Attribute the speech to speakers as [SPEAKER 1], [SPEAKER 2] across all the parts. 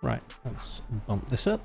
[SPEAKER 1] Right, let's bump this up.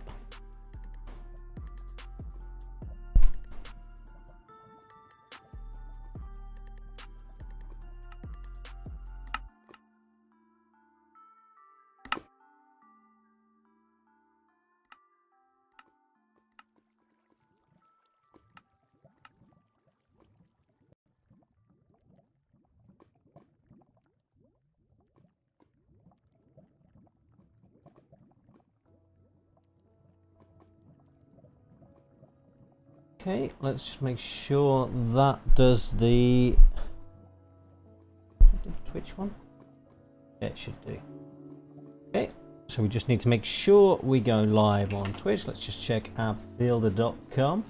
[SPEAKER 1] Okay, let's just make sure that does the Twitch one. Yeah, it should do. Okay, so we just need to make sure we go live on Twitch. Let's just check abfielder.com.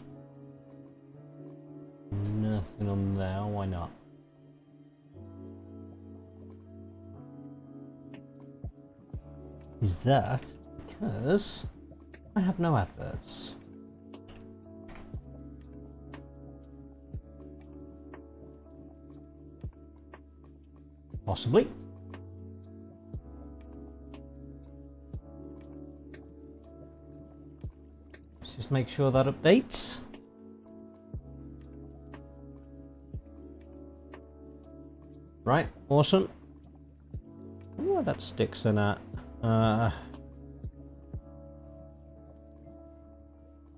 [SPEAKER 1] Nothing on there, why not? Is that because I have no adverts? Possibly. Let's just make sure that updates. Right, awesome. I wonder why that sticks in that. I'm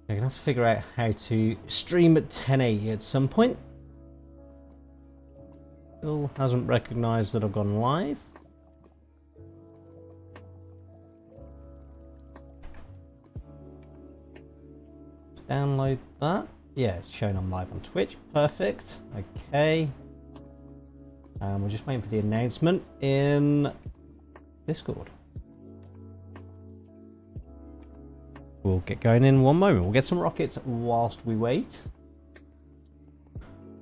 [SPEAKER 1] gonna have to figure out how to stream at 1080 at some point. Still hasn't recognized that I've gone live. Download that. Yeah, it's showing I'm live on Twitch. Perfect. Okay. We're just waiting for the announcement in Discord. We'll get going in one moment. We'll get some rockets whilst we wait.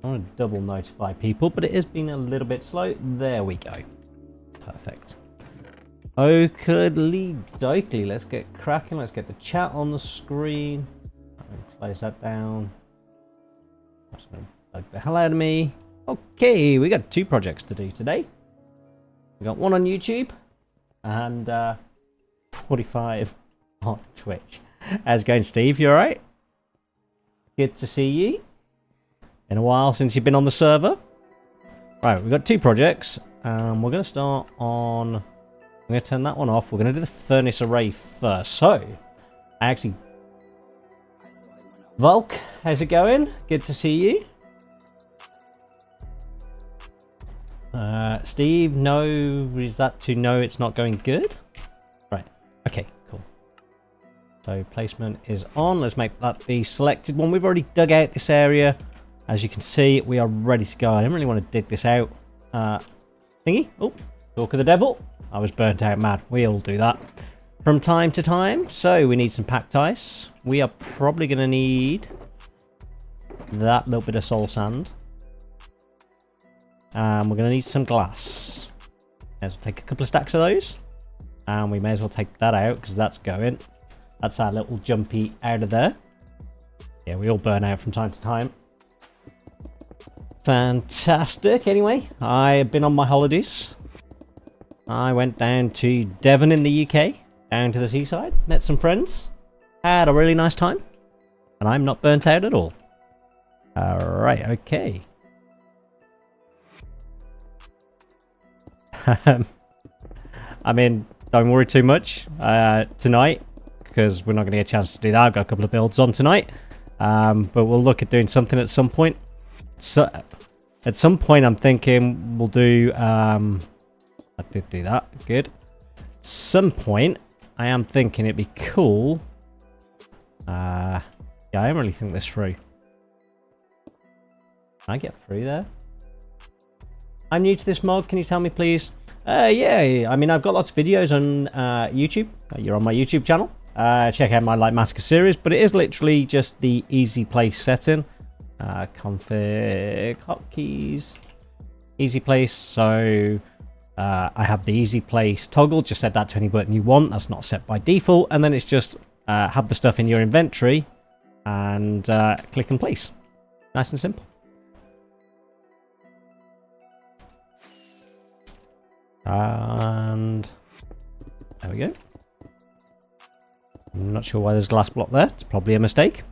[SPEAKER 1] I want to double notify people, but it has been a little bit slow. There we go. Perfect. Oakley dokey. Let's get cracking. Let's get the chat on the screen. Close that down. That's going to bug the hell out of me. Okay, we got 2 projects to do today. We got one on YouTube and 45 on Twitch. How's it going, Steve? You alright? Good to see you. In a while since you've been on the server. Right, we've got 2 projects. We're going to start on... I'm going to turn that one off. We're going to do the furnace array first. So, I actually... Volk, how's it going? Good to see you. Steve, no, is that to know it's not going good? Right, okay, cool. So placement is on. Let's make that the selected one. We've already dug out this area. As you can see, we are ready to go. I don't really want to dig this out. Thingy. Oh, talk of the devil. I was burnt out mad. We all do that from time to time. So we need some packed ice. We are probably going to need that little bit of soul sand. We're going to need some glass. May as well take a couple of stacks of those. And we may as well take that out because that's going. That's our little jumpy out of there. Yeah, we all burn out from time to time. Fantastic. Anyway, I have been on my holidays. I went down to Devon in the UK. Down to the seaside. Met some friends. Had a really nice time. And I'm not burnt out at all. Alright, okay. I mean, don't worry too much tonight, because we're not going to get a chance to do that. I've got a couple of builds on tonight, but we'll look at doing something at some point. So, at some point, I'm thinking we'll do. I did do that. Good. At some point, I am thinking it'd be cool. Yeah, I don't really think this through. Can I get through there? I'm new to this mod. Can you tell me, please? Yeah, I mean, I've got lots of videos on YouTube. You're on my YouTube channel. Check out my Lightmatica series, but it is literally just the easy place setting. Config hotkeys. Easy place. So I have the easy place toggle. Just set that to any button you want. That's not set by default. And then it's just have the stuff in your inventory and click and place. Nice and simple. And there we go. I'm not sure why there's a glass block there. It's probably a mistake.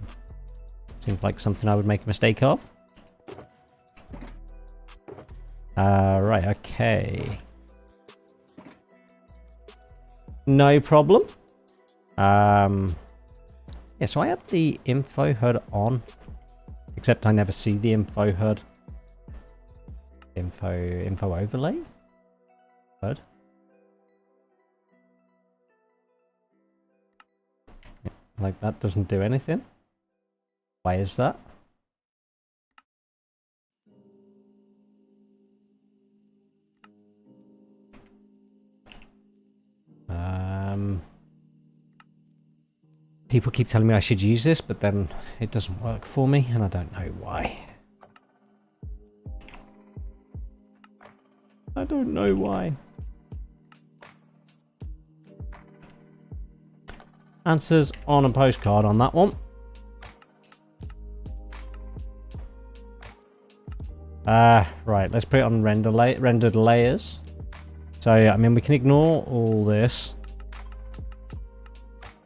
[SPEAKER 1] Seems like something I would make a mistake of. Right, okay. No problem. Yeah, so I have the info HUD on. Except I never see the info HUD. Info overlay? HUD? Like, that doesn't do anything. Why is that? People keep telling me I should use this, but then it doesn't work for me, and I don't know why. I don't know why. Answers on a postcard on that one. Right, let's put it on rendered layers. So, I mean, we can ignore all this.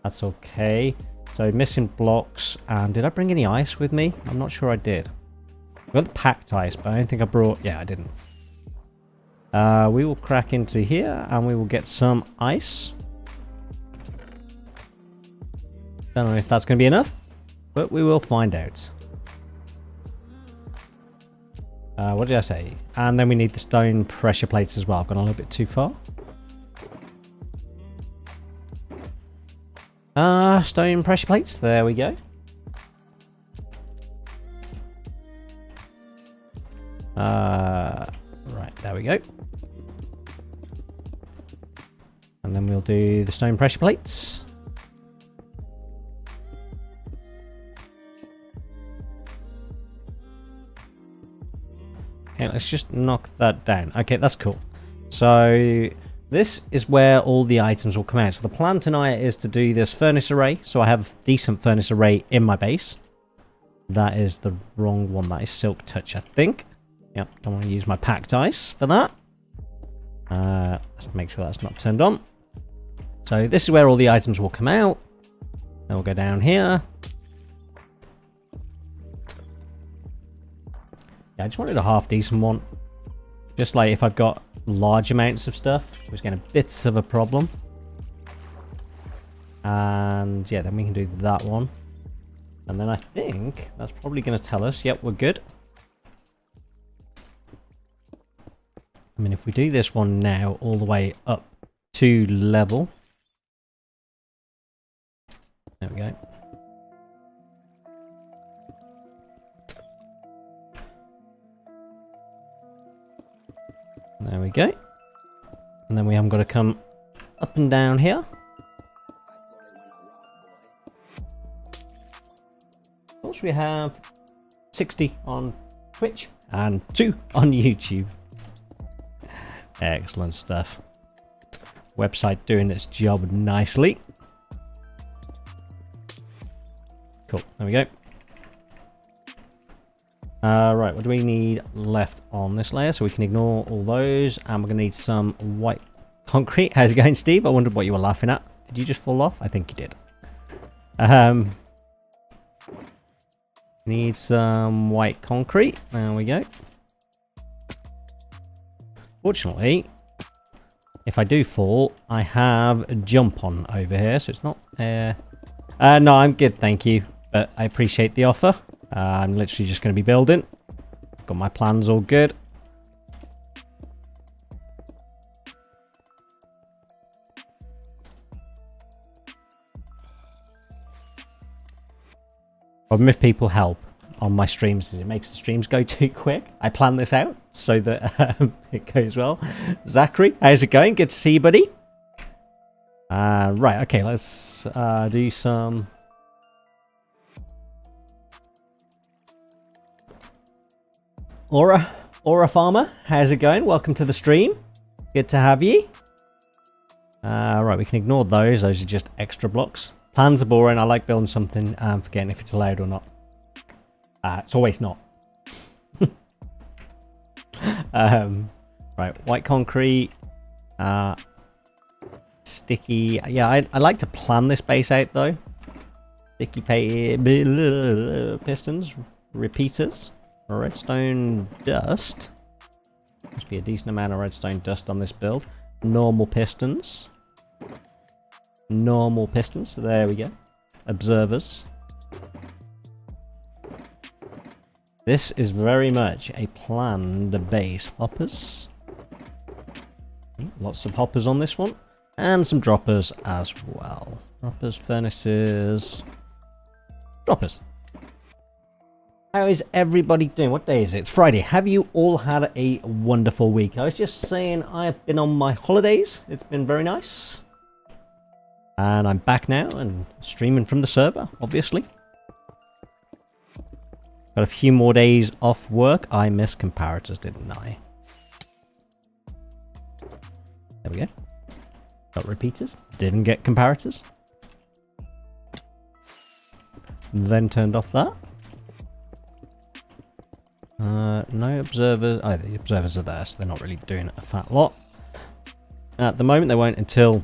[SPEAKER 1] That's okay. So, missing blocks. And did I bring any ice with me? I'm not sure I did. I got the packed ice, but I don't think I brought... Yeah, I didn't. We will crack into here, and we will get some ice. Don't know if that's going to be enough, but we will find out. What did I say? And then we need the stone pressure plates as well. I've gone a little bit too far. Stone pressure plates. There we go. Right, there we go. And then we'll do the stone pressure plates. Okay, let's just knock that down. Okay, that's cool. So this is where all the items will come out. So the plan tonight is to do this furnace array. So I have decent furnace array in my base. That is the wrong one. That is silk touch, I think. Yep, don't want to use my packed ice for that. Let's make sure that's not turned on. So this is where all the items will come out. Then we'll go down here. Yeah, I just wanted a half decent one. Just like if I've got large amounts of stuff, I was getting bits of a problem. And yeah, then we can do that one. And then I think that's probably going to tell us, yep, we're good. I mean, if we do this one now all the way up to level. There we go. There we go. And then we haven't got to come up and down here. Also, we have 60 on Twitch and 2 on YouTube. Excellent stuff. Website doing its job nicely. Cool. There we go. Right, what do we need left on this layer? So we can ignore all those, and we're going to need some white concrete. How's it going, Steve? I wondered what you were laughing at. Did you just fall off? I think you did. Need some white concrete. There we go. Fortunately, if I do fall, I have a jump on over here, so it's not... no, I'm good, thank you. But I appreciate the offer. I'm literally just going to be building. Got my plans all good. Problem if people help on my streams is it makes the streams go too quick. I plan this out so that it goes well. Zachary, how's it going? Good to see you, buddy. Right, okay, let's do some... Aura Farmer, how's it going? Welcome to the stream. Good to have you. Right, we can ignore those. Those are just extra blocks. Plans are boring. I like building something and forgetting if it's allowed or not. It's always not. Right, white concrete. Sticky. Yeah, I like to plan this base out though. Sticky pistons, repeaters, redstone dust. Must be a decent amount of redstone dust on this build. Normal pistons. Normal pistons. So there we go. Observers. This is very much a planned base. Hoppers. Lots of hoppers on this one. And some droppers as well. Droppers, furnaces. Droppers. How is everybody doing? What day is it? It's Friday. Have you all had a wonderful week? I was just saying I've been on my holidays. It's been very nice. And I'm back now and streaming from the server, obviously. Got a few more days off work. I missed comparators, didn't I? There we go. Got repeaters. Didn't get comparators. Then turned off that. No observers. Oh, the observers are there, so they're not really doing a fat lot. At the moment, they won't until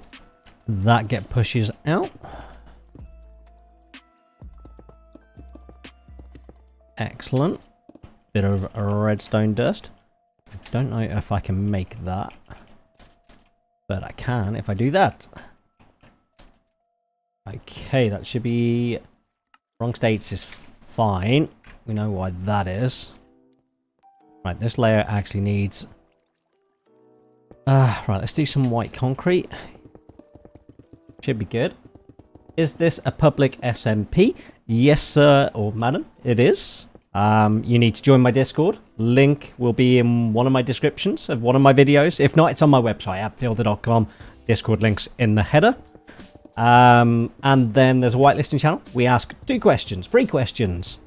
[SPEAKER 1] that pushes out. Excellent. Bit of redstone dust. I don't know if I can make that. But I can if I do that. Okay, that should be... Wrong states is fine. We know why that is. Right, this layer actually needs... right, let's do some white concrete. Should be good. Is this a public SMP? Yes, sir or madam, it is. You need to join my Discord. Link will be in one of my descriptions of one of my videos. If not, it's on my website, abfielder.com. Discord links in the header. And then there's a whitelisting channel. We ask 2 questions, 3 questions.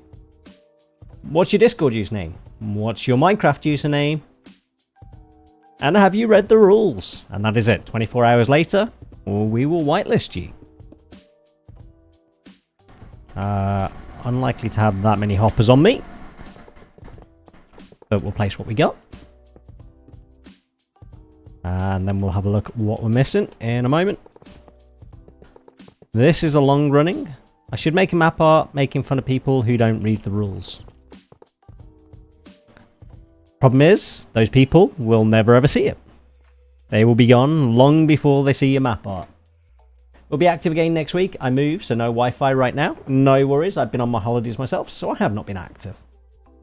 [SPEAKER 1] What's your Discord username? What's your Minecraft username? And have you read the rules? And that is it. 24 hours later, we will whitelist you. Unlikely to have that many hoppers on me. But we'll place what we got. And then we'll have a look at what we're missing in a moment. This is a long running. I should make a map art making fun of people who don't read the rules. Problem is, those people will never ever see it. They will be gone long before they see your map art. We'll be active again next week. I moved, so no Wi-Fi right now. No worries, I've been on my holidays myself, so I have not been active.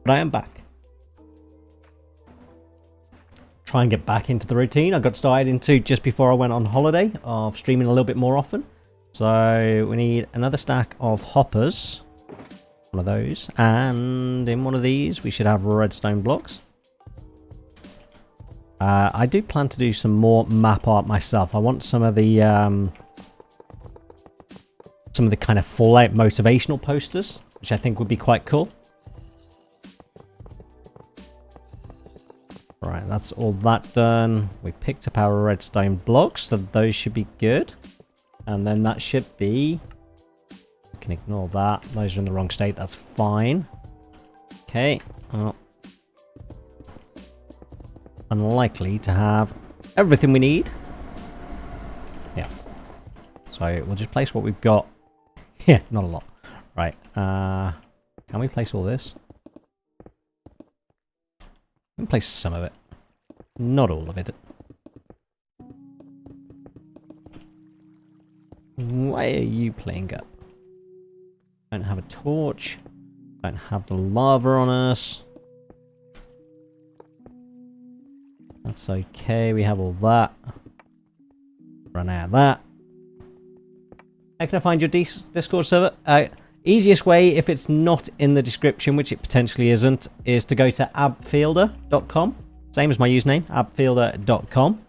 [SPEAKER 1] But I am back. Try and get back into the routine I got started into just before I went on holiday of streaming a little bit more often. So we need another stack of hoppers. One of those. And in one of these we should have redstone blocks. I do plan to do some more map art myself. I want some of the kind of Fallout motivational posters, which I think would be quite cool. Right, that's all that done. We picked up our redstone blocks, so those should be good. And then that should be... We can ignore that. Those are in the wrong state. That's fine. Okay. Well, unlikely to have everything we need. Yeah. So we'll just place what we've got. Yeah, not a lot. Right. Can we place all this? We can place some of it. Not all of it. Why are you playing up? Don't have a torch. Don't have the lava on us. That's okay. We have all that. Run out of that. How can I find your Discord server? Easiest way, if it's not in the description, which it potentially isn't, is to go to abfielder.com. Same as my username, abfielder.com.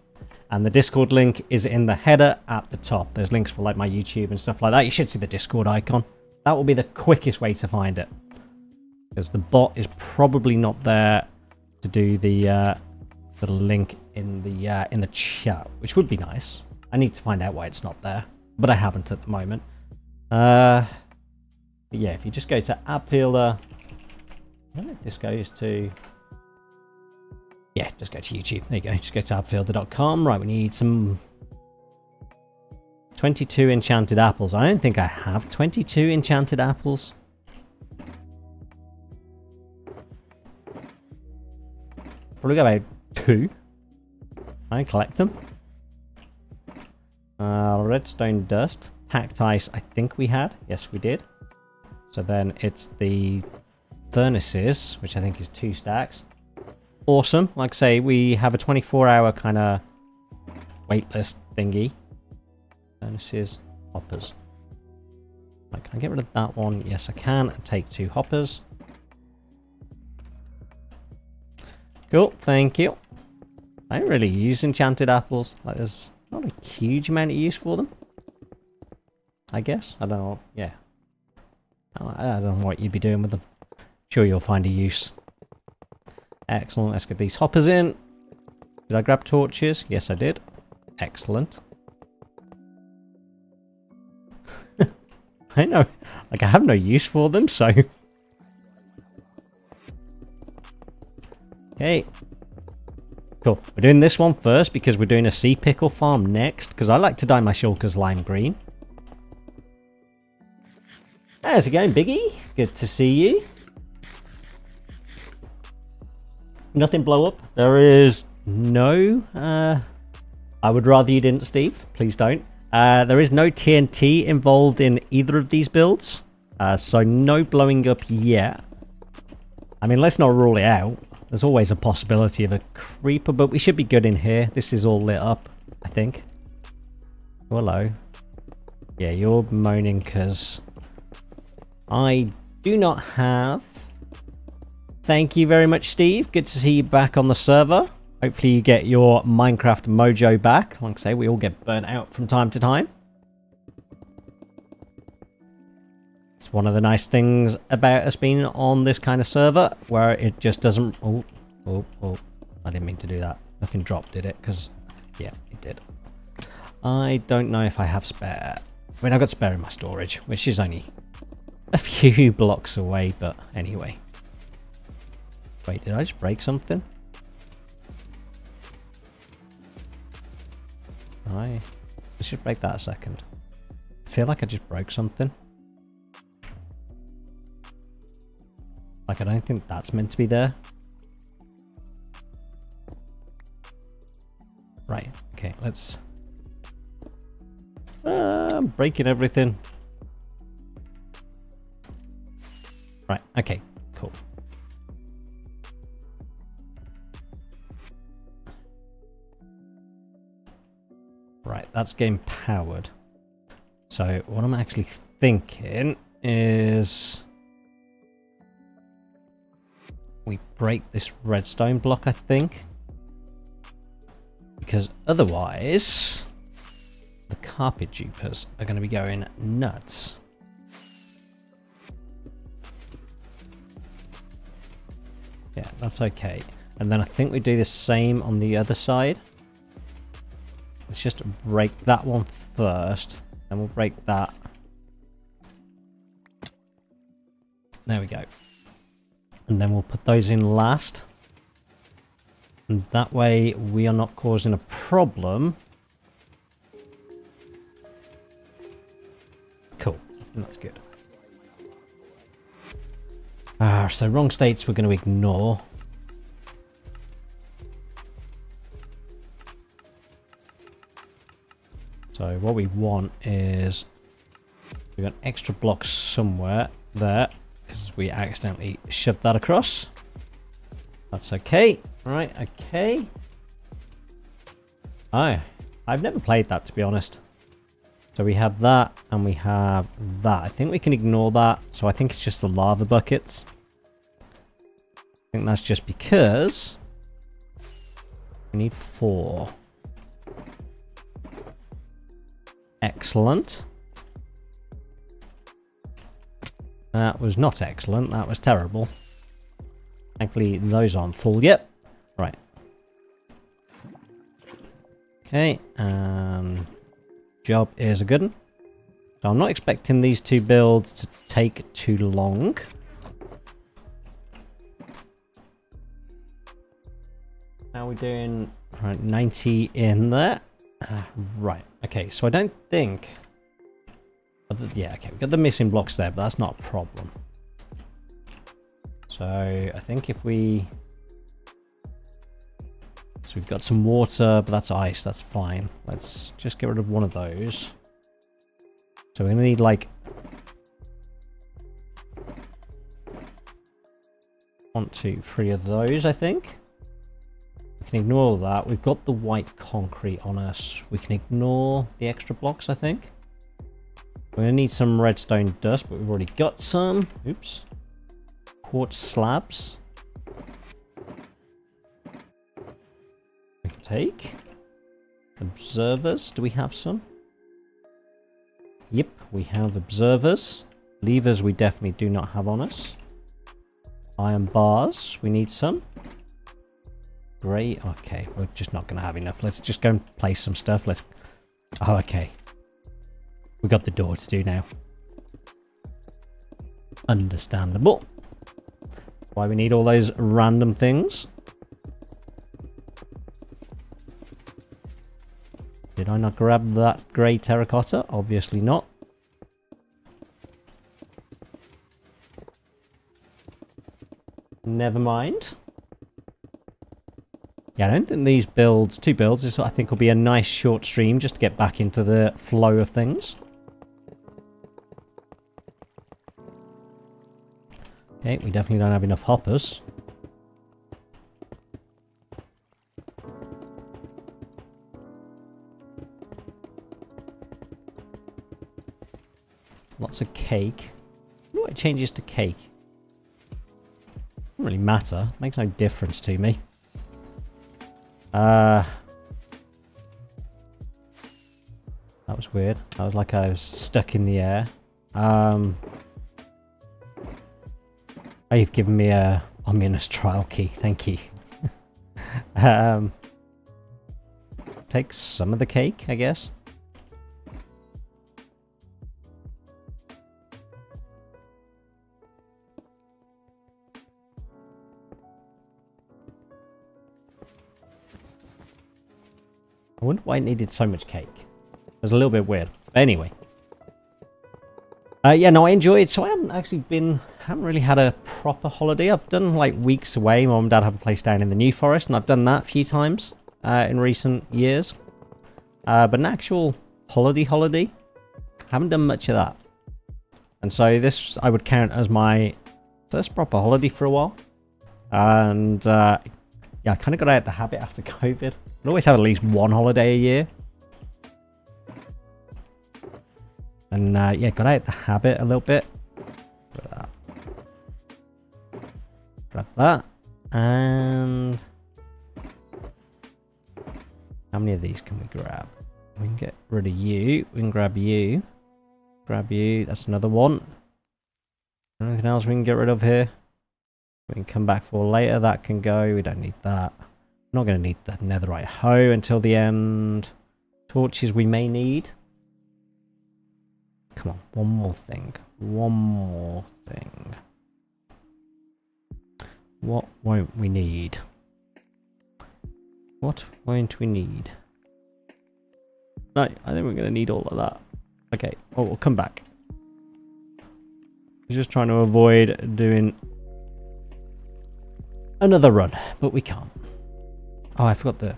[SPEAKER 1] And the Discord link is in the header at the top. There's links for like my YouTube and stuff like that. You should see the Discord icon. That will be the quickest way to find it. Because the bot is probably not there to do the link in the chat, which would be nice. I need to find out why it's not there, but I haven't at the moment. But yeah, if you just go to Abfielder, I don't know if this goes to... Yeah, just go to YouTube. There you go. Just go to abfielder.com. Right, we need some 22 enchanted apples. I don't think I have 22 enchanted apples. Probably got about 2. I collect them. Redstone dust. Packed ice, I think we had. Yes, we did. So then it's the furnaces, which I think is 2 stacks. Awesome. Like I say, we have a 24-hour kind of waitlist thingy. Furnaces, hoppers. Right, can I get rid of that one? Yes, I can. And take 2 hoppers. Cool, thank you. I don't really use enchanted apples. Like, there's not a huge amount of use for them. I guess. I don't know. Yeah. I don't know what you'd be doing with them. Sure, you'll find a use. Excellent. Let's get these hoppers in. Did I grab torches? Yes, I did. Excellent. I know. Like, I have no use for them, so... Okay. Cool. We're doing this one first because we're doing a sea pickle farm next. Because I like to dye my shulkers lime green. How's it going, Biggie? Good to see you. Nothing blow up? There is no... I would rather you didn't, Steve. Please don't. There is no TNT involved in either of these builds. So no blowing up yet. I mean, let's not rule it out. There's always a possibility of a creeper, but we should be good in here. This is all lit up, I think. Oh, hello. Yeah, you're moaning because I do not have... Thank you very much, Steve. Good to see you back on the server. Hopefully you get your Minecraft mojo back. Like I say, we all get burnt out from time to time. It's one of the nice things about us being on this kind of server, where it just doesn't... Oh. I didn't mean to do that. Nothing dropped, did it? Because, yeah, it did. I don't know if I have spare. I mean, I've got spare in my storage, which is only a few blocks away, but anyway. Wait, did I just break something? Let's just break that a second. I feel like I just broke something. Like, I don't think that's meant to be there. Right, okay, let's... I'm breaking everything. Right, okay, cool. Right, that's getting powered. So what I'm actually thinking is we break this redstone block, I think. Because otherwise the carpet dupers are going to be going nuts. Yeah, that's okay. And then I think we do the same on the other side. Let's just break that one first, and we'll break that. There we go. And then we'll put those in last. And that way we are not causing a problem. Cool. That's good. So wrong states we're going to ignore. So what we want is we've got an extra block somewhere there because we accidentally shoved that across. That's okay. Right, okay. I've never played that, to be honest. So we have that and we have that. I think we can ignore that. So I think it's just the lava buckets. I think that's just because we need 4. Excellent. That was not excellent. That was terrible. Thankfully, those aren't full yet. Right. Okay, job is a good one. So I'm not expecting these 2 builds to take too long. How are we doing? Right, 90 in there. Right. Okay, so I don't think... Yeah, okay, we've got the missing blocks there, but that's not a problem. So I think if we... So we've got some water, but that's ice, that's fine. Let's just get rid of one of those. So we're going to need like... 1, 2, 3 of those, I think. We can ignore all that. We've got the white concrete on us. We can ignore the extra blocks, I think. We're going to need some redstone dust, but we've already got some. Oops. Quartz slabs. We can take. Observers. Do we have some? Yep, we have observers. Levers we definitely do not have on us. Iron bars. We need some. Great. Okay, we're just not going to have enough. Let's just go and place some stuff. Let's... Oh, okay. We got the door to do now. Understandable. Why we need all those random things. Did I not grab that grey terracotta? Obviously not. Never mind. Yeah, I don't think these builds, 2 builds, this I think will be a nice short stream just to get back into the flow of things. Okay, we definitely don't have enough hoppers. Lots of cake. What it changes to cake? Doesn't really matter. Makes no difference to me. That was weird. That was like I was stuck in the air. Oh, you've given me a ominous trial key. Thank you. Take some of the cake, I guess. I wonder why it needed so much cake. It was a little bit weird. But anyway. Yeah, no, I enjoyed. So I haven't really had a proper holiday. I've done like weeks away. Mom and Dad have a place down in the New Forest, and I've done that a few times in recent years. But an actual holiday, haven't done much of that. And so this I would count as my first proper holiday for a while. And yeah, I kind of got out of the habit after COVID. I always have at least one holiday a year. And yeah, got out of the habit a little bit. Grab that. And how many of these can we grab? We can get rid of you. We can grab you. Grab you. That's another one. Anything else we can get rid of here? We can come back for later. That can go. We don't need that. Not going to need the netherite hoe until the end. Torches we may need. Come on, one more thing. One more thing. What won't we need? What won't we need? No, I think we're going to need all of that. Okay, oh, we'll come back. We're just trying to avoid doing another run, but we can't. Oh, I forgot the...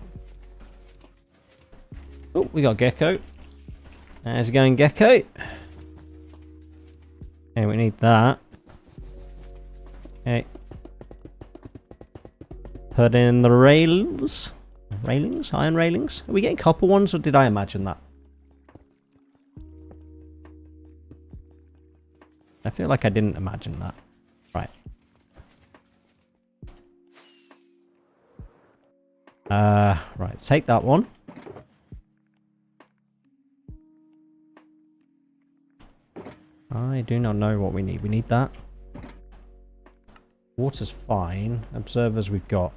[SPEAKER 1] Oh, we got Gecko. How's it going, Gecko? Okay, we need that. Okay. Put in the rails. Railings? Iron railings? Are we getting copper ones, or did I imagine that? I feel like I didn't imagine that. Right. Right, take that one. I do not know what we need. We need that. Water's fine. Observers we've got.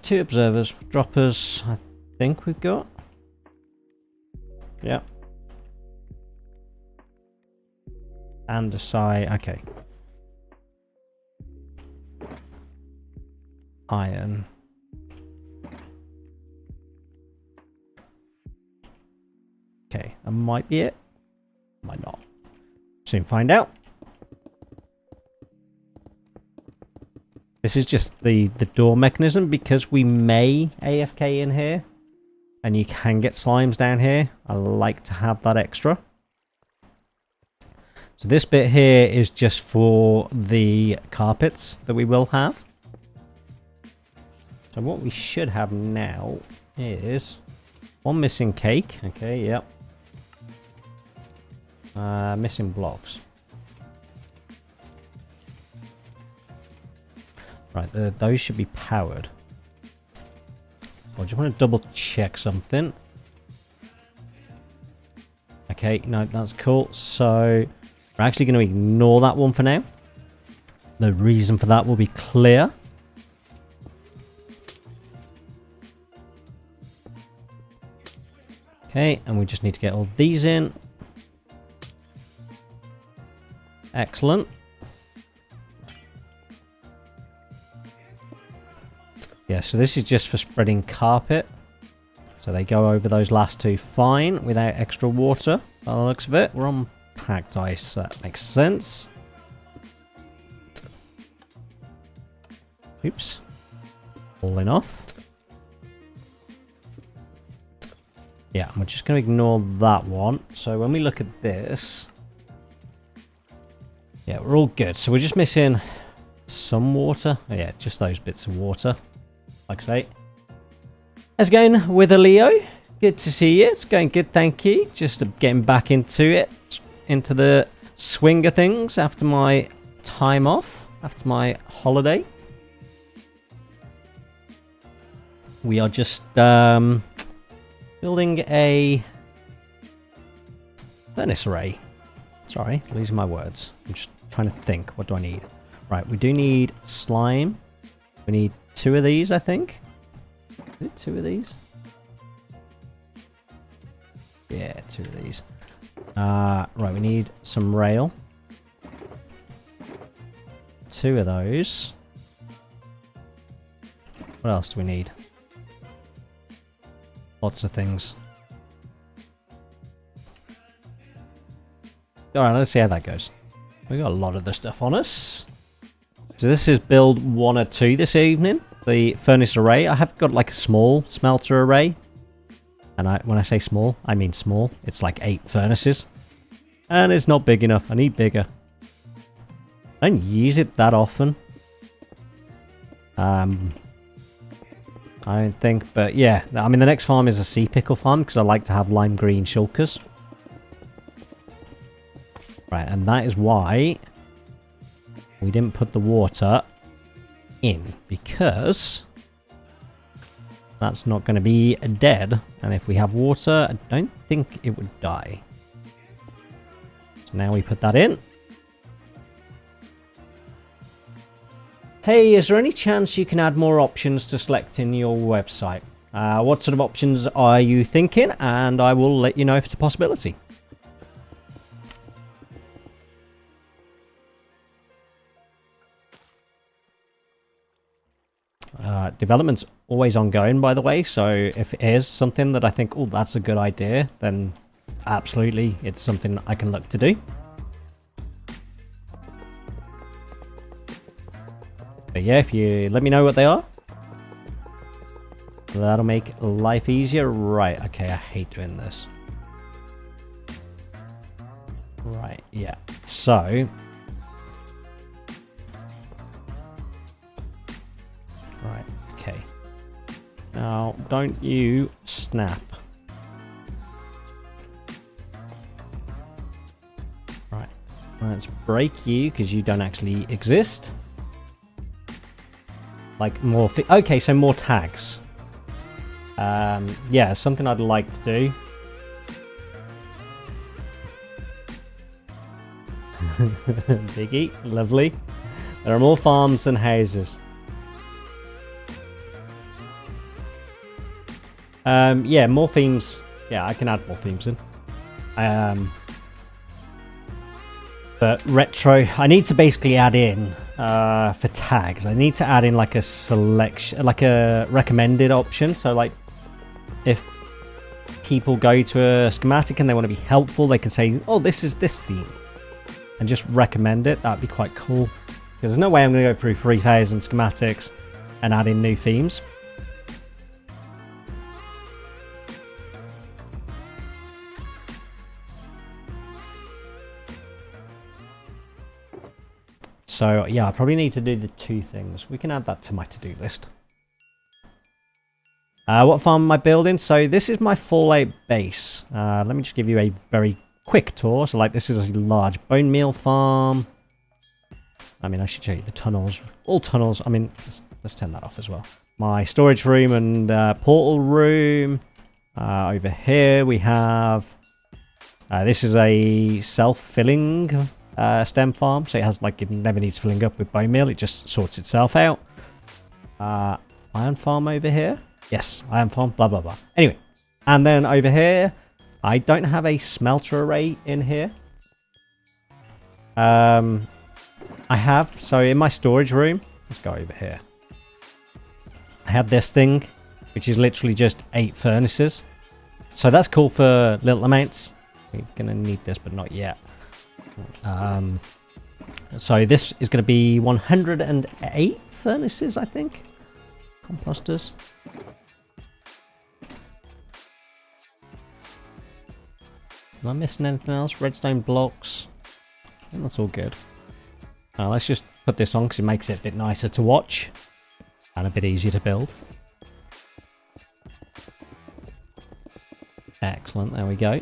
[SPEAKER 1] 2 observers. Droppers I think we've got. Yep. And a sigh. Okay. Iron. Okay, that might be it. Might not. Soon find out. This is just the door mechanism because we may AFK in here. And you can get slimes down here. I like to have that extra. So this bit here is just for the carpets that we will have. So what we should have now is one missing cake. Okay, yep. Missing blocks. Right, those should be powered. I just want to double check something. Okay, no, that's cool. So we're actually going to ignore that one for now. The reason for that will be clear. Okay, and we just need to get all these in. Excellent. Yeah, so this is just for spreading carpet. So they go over those last two fine without extra water. By the looks of it, we're on packed ice, so that makes sense. Oops. Falling off. Yeah, we're just going to ignore that one. So when we look at this... Yeah, we're all good. So we're just missing some water. Oh, yeah, just those bits of water. Like I say. How's it going with a Leo? Good to see you. It's going good, thank you. Just getting back into it. Into the swing of things after my time off. After my holiday. We are just building a furnace array. Sorry, losing my words. I'm just trying to think. What do I need? Right, we do need slime. We need 2 of these, I think. Is it 2 of these? Yeah, 2 of these. Right, we need some rail. 2 of those. What else do we need? Lots of things. Alright, let's see how that goes. We got a lot of the stuff on us. So this is build 1 or 2 this evening. The furnace array. I have got like a small smelter array. And when I say small, I mean small. It's like 8 furnaces. And it's not big enough. I need bigger. I don't use it that often. I don't think. But yeah, I mean the next farm is a sea pickle farm because I like to have lime green shulkers. Right, and that is why we didn't put the water in, because that's not going to be dead. And if we have water, I don't think it would die. So now we put that in. Hey, is there any chance you can add more options to select in your website? What sort of options are you thinking? And I will let you know if it's a possibility. Development's always ongoing, by the way, so if it is something that I think, oh, that's a good idea, then absolutely it's something I can look to do. But yeah, if you let me know what they are, that'll make life easier. Right, okay, I hate doing this. Right, yeah, so... Right, okay. Now, don't you snap. Right, let's break you because you don't actually exist. Like more... Okay, so more tags. Yeah, something I'd like to do. Biggie, lovely. There are more farms than houses. Yeah, more themes. Yeah, I can add more themes in. But retro, I need to basically add in for tags. I need to add in like a selection, like a recommended option. So like, if people go to a schematic and they want to be helpful, they can say, oh, this is this theme, and just recommend it. That'd be quite cool. Because there's no way I'm going to go through 3,000 schematics and add in new themes. So yeah, I probably need to do the 2 things. We can add that to my to-do list. What farm am I building? So this is my Fallout base. Let me just give you a very quick tour. So like this is a large bone meal farm. I mean, I should show you the tunnels. All tunnels. I mean, let's turn that off as well. My storage room and portal room. Over here we have... this is a self-filling stem farm. So it has like, it never needs filling up with bone meal. It just sorts itself out. Iron farm over here. Yes, iron farm, blah, blah, blah. Anyway, and then over here, I don't have a smelter array in here. I have, so in my storage room, let's go over here. I have this thing, which is literally just 8 furnaces. So that's cool for little amounts. We're going to need this, but not yet. So this is going to be 108 furnaces, I think. Composters. Am I missing anything else? Redstone blocks. I think that's all good. Let's just put this on because it makes it a bit nicer to watch. And a bit easier to build. Excellent, there we go.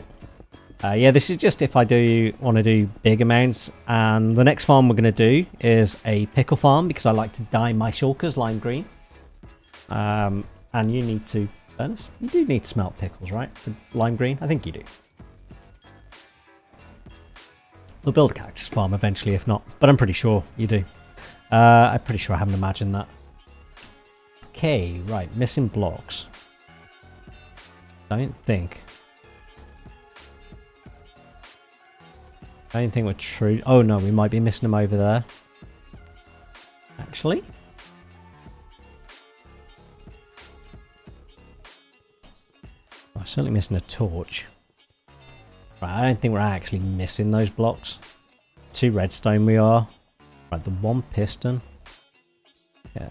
[SPEAKER 1] Yeah, this is just if I do want to do big amounts. And the next farm we're going to do is a pickle farm because I like to dye my shulkers lime green. And you need to furnace. You do need to smelt pickles, right? For lime green? I think you do. We'll build a cactus farm eventually, if not. But I'm pretty sure you do. I'm pretty sure I haven't imagined that. Okay, right. Missing blocks. Don't think we're true. Oh no, we might be missing them over there. Actually. I'm certainly missing a torch. Right, I don't think we're actually missing those blocks. 2 redstone we are. Right, the 1 piston. Yeah.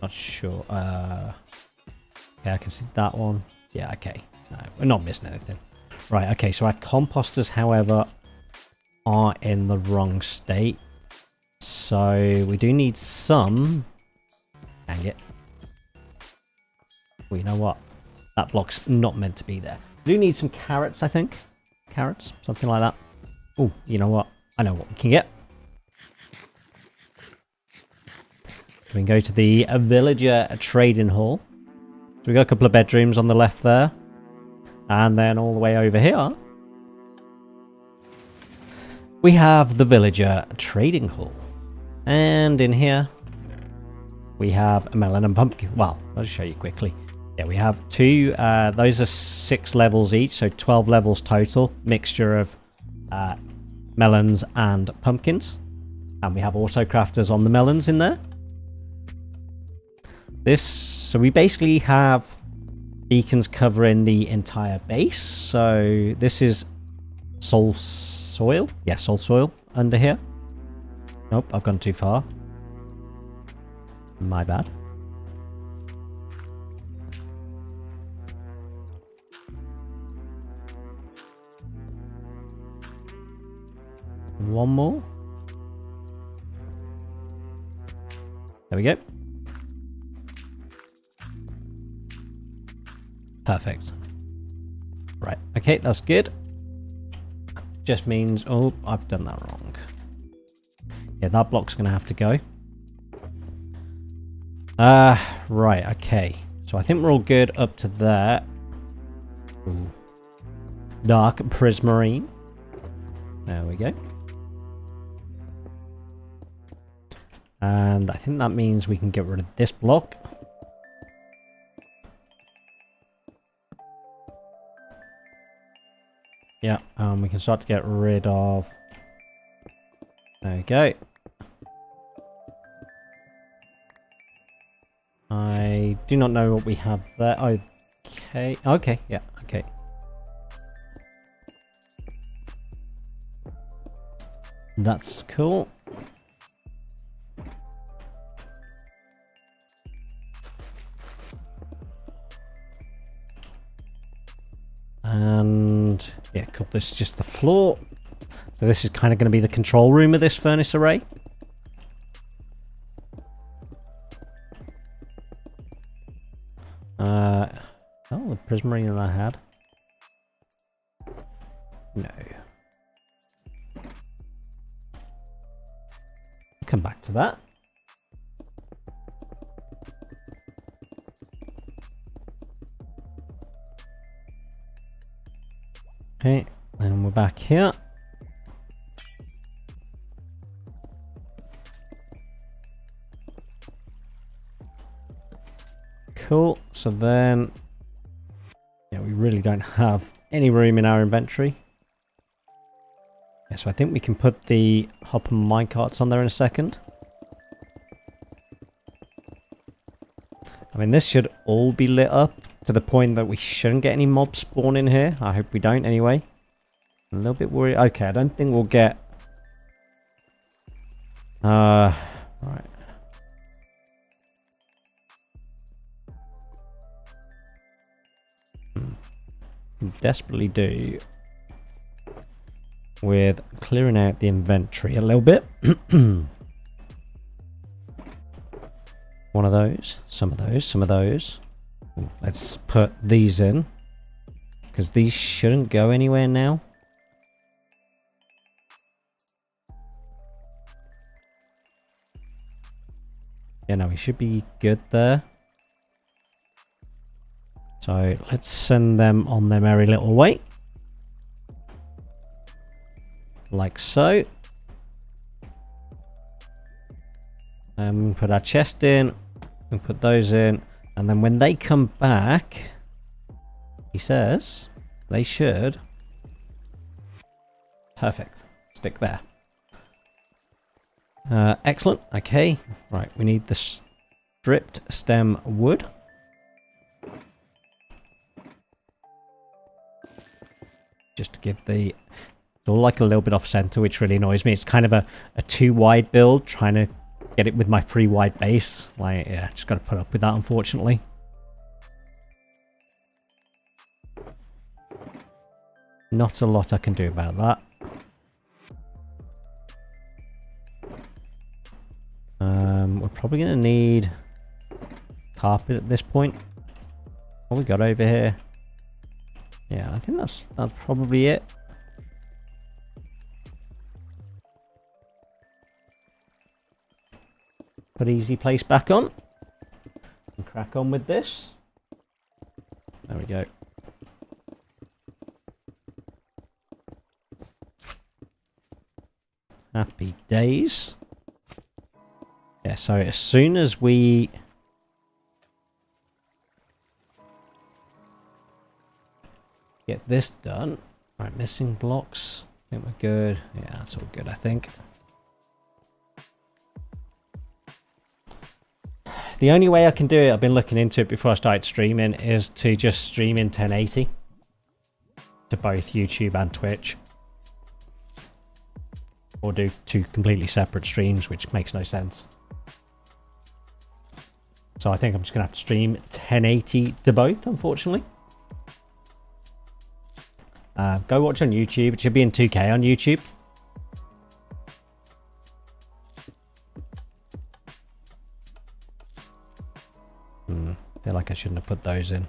[SPEAKER 1] Not sure. Yeah, I can see that one. Yeah, okay. No, we're not missing anything. Right, okay, so our composters, however, are in the wrong state. So we do need some... Dang it. Well, you know what? That block's not meant to be there. We do need some carrots, I think. Carrots, something like that. Oh, you know what? I know what we can get. We can go to the villager trading hall. So we got a couple of bedrooms on the left there. And then all the way over here, we have the villager trading hall. And in here, we have a melon and pumpkin. Well, I'll just show you quickly. Yeah, we have 2. Those are 6 levels each, so 12 levels total. Mixture of melons and pumpkins. And we have auto crafters on the melons in there. So we basically have beacons covering the entire base. So this is soul soil. Yeah, soul soil under here. Nope, I've gone too far. My bad. One more. There we go. Perfect. Right. Okay, that's good. Just means... Oh, I've done that wrong. Yeah, that block's going to have to go. Right, okay. So I think we're all good up to there. Ooh. Dark prismarine. There we go. And I think that means we can get rid of this block. Yeah, we can start to get rid of... There we go. I do not know what we have there. Okay. Okay. Yeah. Okay. That's cool. And yeah, cool. This is just the floor. So this is kind of going to be the control room of this furnace array. Oh, the prismarine that I had. No. Come back to that. Okay, and we're back here. Cool. So then, yeah, we really don't have any room in our inventory. Yeah, so I think we can put the hopper minecarts on there in a second. I mean, this should all be lit up to the point that we shouldn't get any mobs spawn in here. I hope we don't anyway. I'm a little bit worried. Okay, I don't think we'll get... right. Can desperately do with clearing out the inventory a little bit. One of those, some of those, some of those. Let's put these in, because these shouldn't go anywhere now. Yeah, no, we should be good there. So let's send them on their merry little way. Like so. And put our chest in, and put those in, and then when they come back, he says they should. Perfect. Stick there. Excellent. Okay. Right, we need the stripped stem wood. Just to give the... It's all like a little bit off center, which really annoys me. It's kind of a too wide build, trying to get it with my 3 wide base. Like, yeah, just got to put up with that, unfortunately. Not a lot I can do about that. We're probably going to need carpet at this point. What we got over here? Yeah, I think that's probably it. Put easy place back on. And crack on with this. There we go. Happy days. Yeah, so as soon as we... get this done. Right, missing blocks. I think we're good. Yeah, that's all good, I think. The only way I can do it, I've been looking into it before I started streaming, is to just stream in 1080 to both YouTube and Twitch. Or do 2 completely separate streams, which makes no sense. So I think I'm just going to have to stream 1080 to both, unfortunately. Go watch on YouTube. It should be in 2K on YouTube. Feel like I shouldn't have put those in.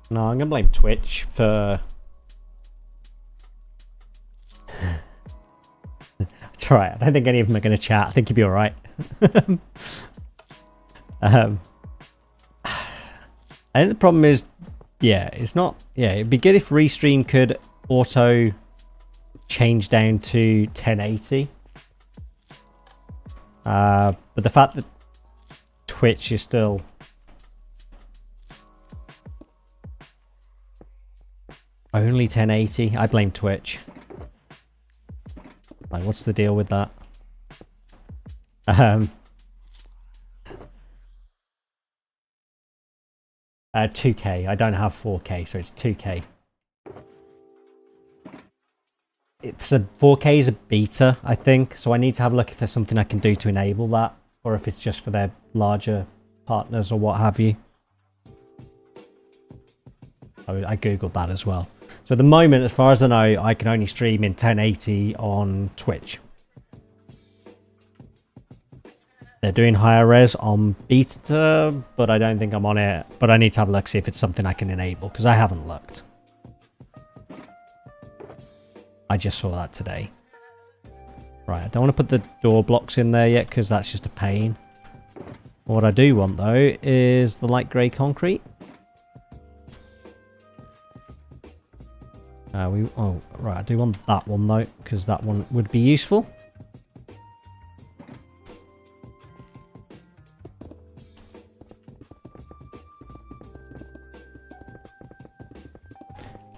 [SPEAKER 1] No, I'm gonna blame Twitch for... It's alright, I don't think any of them are gonna chat. I think you'll be alright. I think the problem is, yeah, it's not... Yeah, it'd be good if Restream could auto change down to 1080. But the fact that Twitch is still Only 1080? I blame Twitch. Like, what's the deal with that? 2K. I don't have 4K, so it's 2K. It's a 4K is a beta, I think, so I need to have a look if there's something I can do to enable that, or if it's just for their larger partners or what have you. I googled that as well. So at the moment, as far as I know, I can only stream in 1080 on Twitch. They're doing higher res on beta, but I don't think I'm on it. But I need to have a look, see if it's something I can enable, because I haven't looked. I just saw that today. Right, I don't want to put the door blocks in there yet, because that's just a pain. What I do want, though, is the light grey concrete. Oh, right, I do want that one, though, because that one would be useful.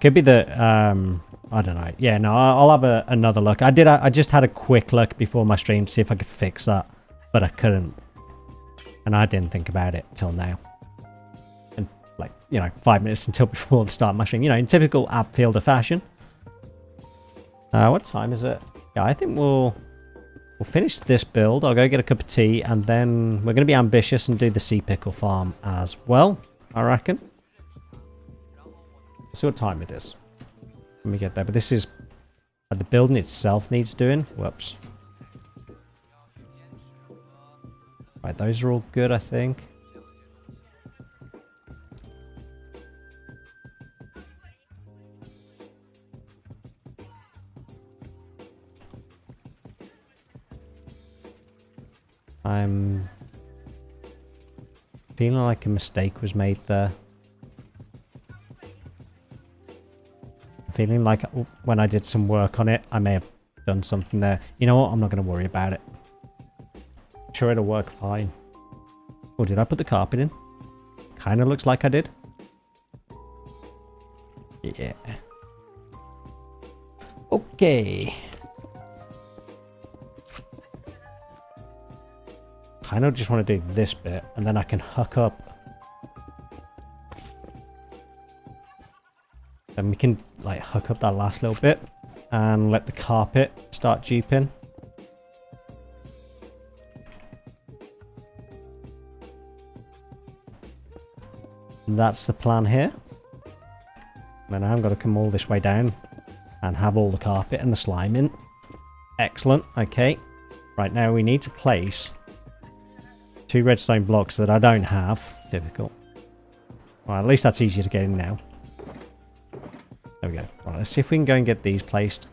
[SPEAKER 1] Could be the, I don't know. Yeah, no, I'll have another look. I just had a quick look before my stream to see if I could fix that, but I couldn't. And I didn't think about it till now. And, like, you know, 5 minutes until before the start of my stream. You know, in typical Abfielder fashion. What time is it? Yeah, I think we'll finish this build. I'll go get a cup of tea, and then we're going to be ambitious and do the sea pickle farm as well, I reckon. See what time it is. Let me get there. But this is... the building itself needs doing. Whoops. Right, those are all good, I think. I'm feeling like a mistake was made there. Feeling like when I did some work on it, I may have done something there. You know what? I'm not going to worry about it. I'm sure it'll work fine. Oh, did I put the carpet in? Kind of looks like I did. Yeah. Okay. Kind of just want to do this bit, and then I can hook up. Then we can like hook up that last little bit and let the carpet start duping. And that's the plan here. And I'm going to come all this way down and have all the carpet and the slime in. Excellent. Okay. Right, now we need to place 2 redstone blocks that I don't have. Difficult. Well, at least that's easier to get in now. There we go. Right, let's see if we can go and get these placed.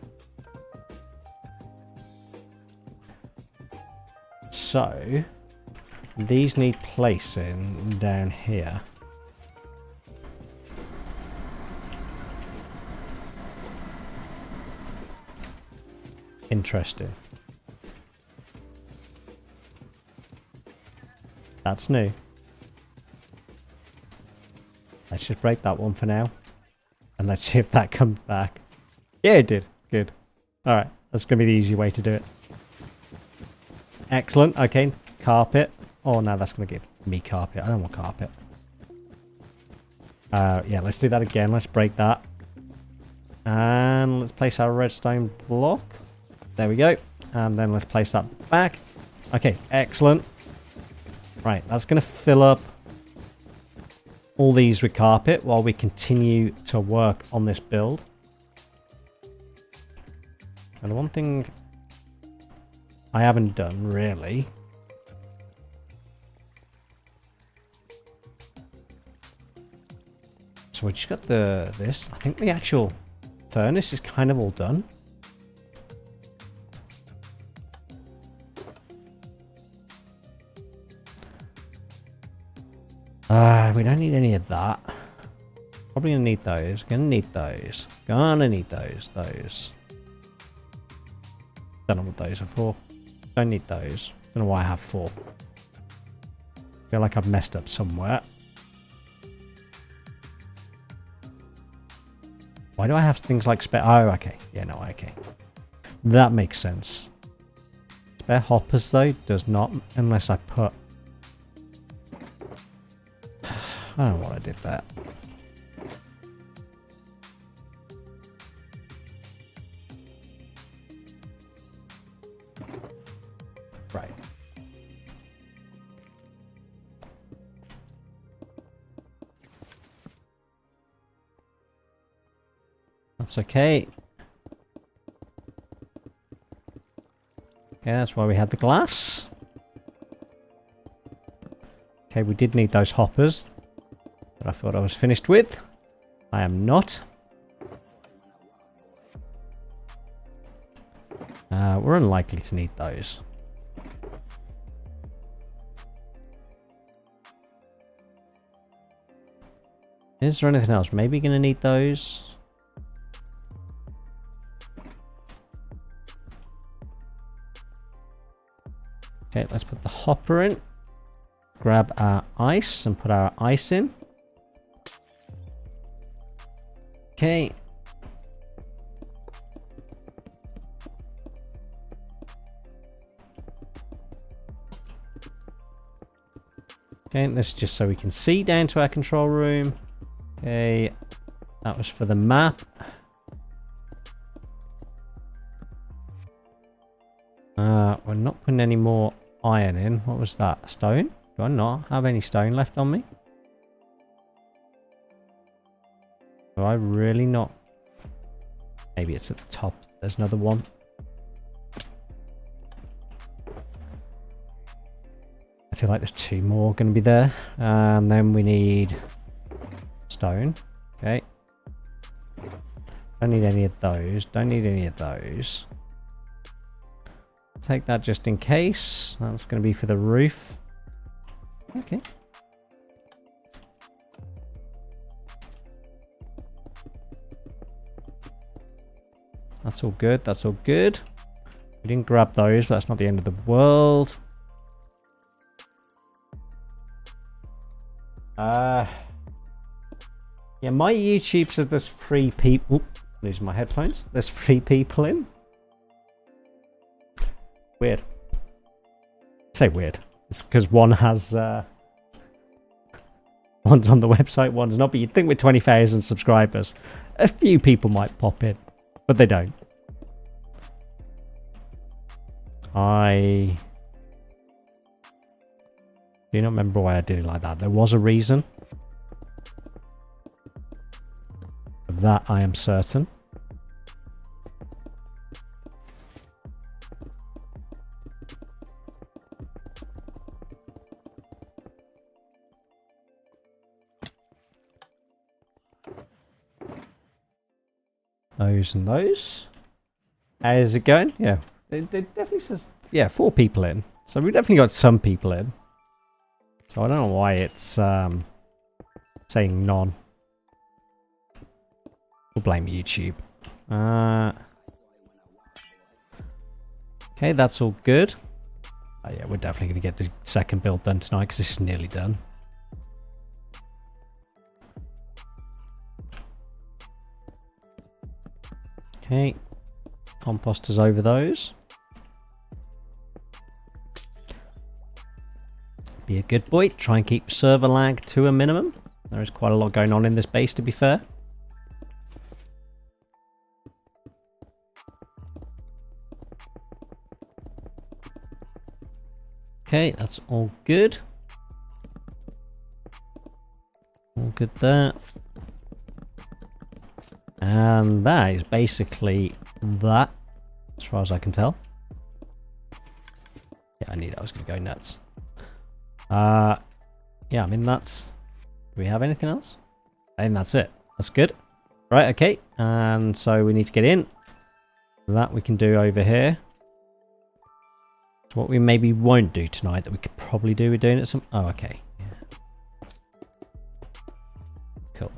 [SPEAKER 1] So, these need placing down here. Interesting. That's new. Let's just break that one for now. And let's see if that comes back. Yeah, it did. Good. Alright, that's going to be the easy way to do it. Excellent. Okay, carpet. Oh, no, that's going to give me carpet. I don't want carpet. Yeah, let's do that again. Let's break that. And let's place our redstone block. There we go. And then let's place that back. Okay, excellent. Right, that's going to fill up all these with carpet while we continue to work on this build. And one thing I haven't done, really, so we just got this. I think the actual furnace is kind of all done. We don't need any of that. Probably gonna need those. Gonna need those. Gonna need those. Those. Don't know what those are for. Don't need those. Don't know why I have 4. Feel like I've messed up somewhere. Why do I have things like spare? Oh, okay. Yeah, no, okay. That makes sense. Spare hoppers, though, does not, unless I put... I don't know what I did there. Right. That's okay. Yeah, that's why we had the glass. Okay, we did need those hoppers that I thought I was finished with. I am not. We're unlikely to need those. Is there anything else? Maybe going to need those. Okay, let's put the hopper in. Grab our ice and put our ice in. Okay. Okay, this is just so we can see down to our control room. Okay, that was for the map. We're not putting any more iron in. What was that? Stone? Do I not have any stone left on me? Do I really not? Maybe it's at the top. There's another one. I feel like there's two more going to be there. And then we need stone. Okay. Don't need any of those. Don't need any of those. Take that just in case. That's going to be for the roof. Okay. That's all good. That's all good. We didn't grab those, but that's not the end of the world. Yeah, my YouTube says there's 3 people. Losing my headphones. There's 3 people in. Weird. I say weird. It's because one has one's on the website, one's not. But you'd think with 20,000 subscribers, a few people might pop in, but they don't. I do not remember why I did it like that. There was a reason. Of that I am certain. Those and those. How's it going? Yeah. It definitely says, yeah, 4 people in. So we've definitely got some people in. So I don't know why it's saying none. We'll blame YouTube. Okay, that's all good. Oh yeah, we're definitely going to get the second build done tonight because this is nearly done. Okay, composters over those. Be a good boy. Try and keep server lag to a minimum. There is quite a lot going on in this base, to be fair. Okay, that's all good. All good there. And that is basically that, as far as I can tell. Yeah, I knew that was going to go nuts. Yeah, I mean, that's... Do we have anything else? I think that's it. That's good. Right, okay. And so we need to get in. That we can do over here. So what we maybe won't do tonight that we could probably do, we're doing it some... Oh, okay. Yeah. Cool.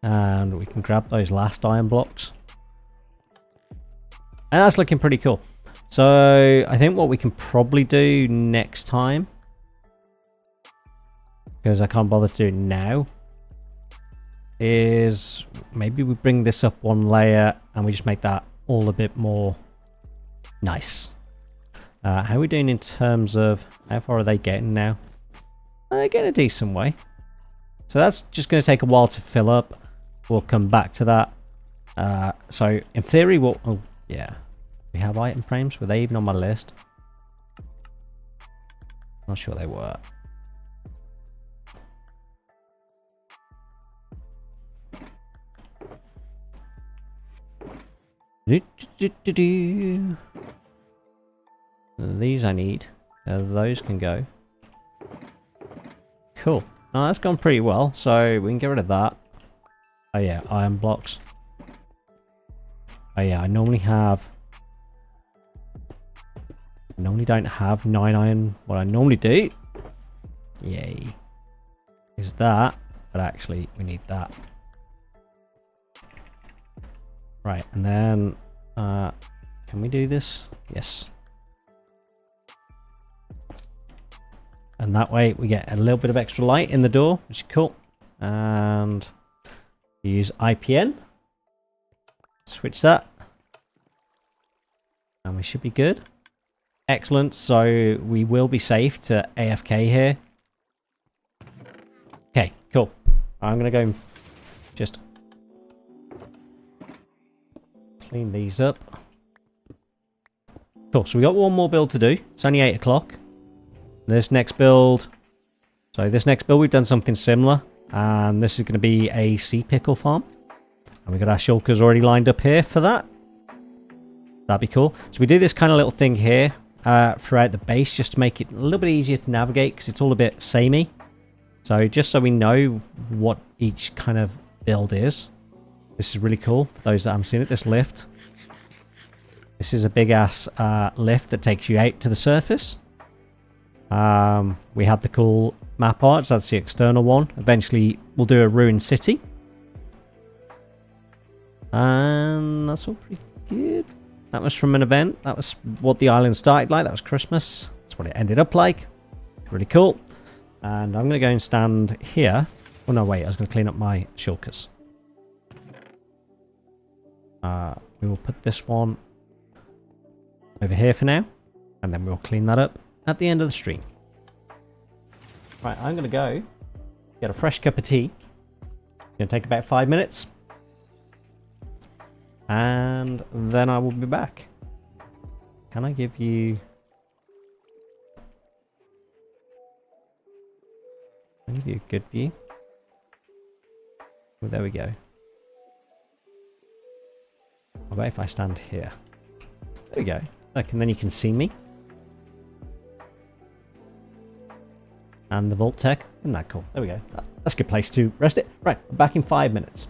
[SPEAKER 1] And we can grab those last iron blocks. And that's looking pretty cool. So I think what we can probably do next time, because I can't bother to do it now, is maybe we bring this up one layer and we just make that all a bit more nice. How are we doing in terms of how far are they getting now? They're getting a decent way. So that's just going to take a while to fill up. We'll come back to that. So in theory, we'll... Oh, yeah. We have item frames. Were they even on my list? Not sure they were. These I need. Those can go. Cool. Now that's gone pretty well, so we can get rid of that. Oh yeah, iron blocks. Oh yeah, I normally don't have 9 iron. What I normally do, yay, is that, but actually we need that. Right, and then, can we do this? Yes. And that way we get a little bit of extra light in the door, which is cool. And use IPN. Switch that. And we should be good. Excellent, so we will be safe to AFK here. Okay, cool. I'm going to go and just clean these up. Cool, so we got one more build to do. It's only 8 o'clock. This next build... So this next build we've done something similar. And this is going to be a sea pickle farm. And we've got our shulkers already lined up here for that. That'd be cool. So we do this kind of little thing here throughout the base just to make it a little bit easier to navigate because it's all a bit samey. So just so we know what each kind of build is. This is really cool for those that haven't seen it. This lift. This is a big ass lift that takes you out to the surface. We have the cool map art, so that's the external one. Eventually we'll do a ruined city. And that's all pretty good. That was from an event. That was what the island started like. That was Christmas. That's what it ended up like. Really cool. And I'm going to go and stand here. Oh no, wait. I was going to clean up my shulkers. We will put this one over here for now. And then we'll clean that up at the end of the stream. Right, I'm going to go get a fresh cup of tea. It's going to take about 5 minutes. And then I will be back. Can I give you... I'll give you a good view. Oh, there we go. How about if I stand here? There we go. Look, and then you can see me. And the Vault Tech. Isn't that cool? There we go. That's a good place to rest it. Right, I'm back in 5 minutes.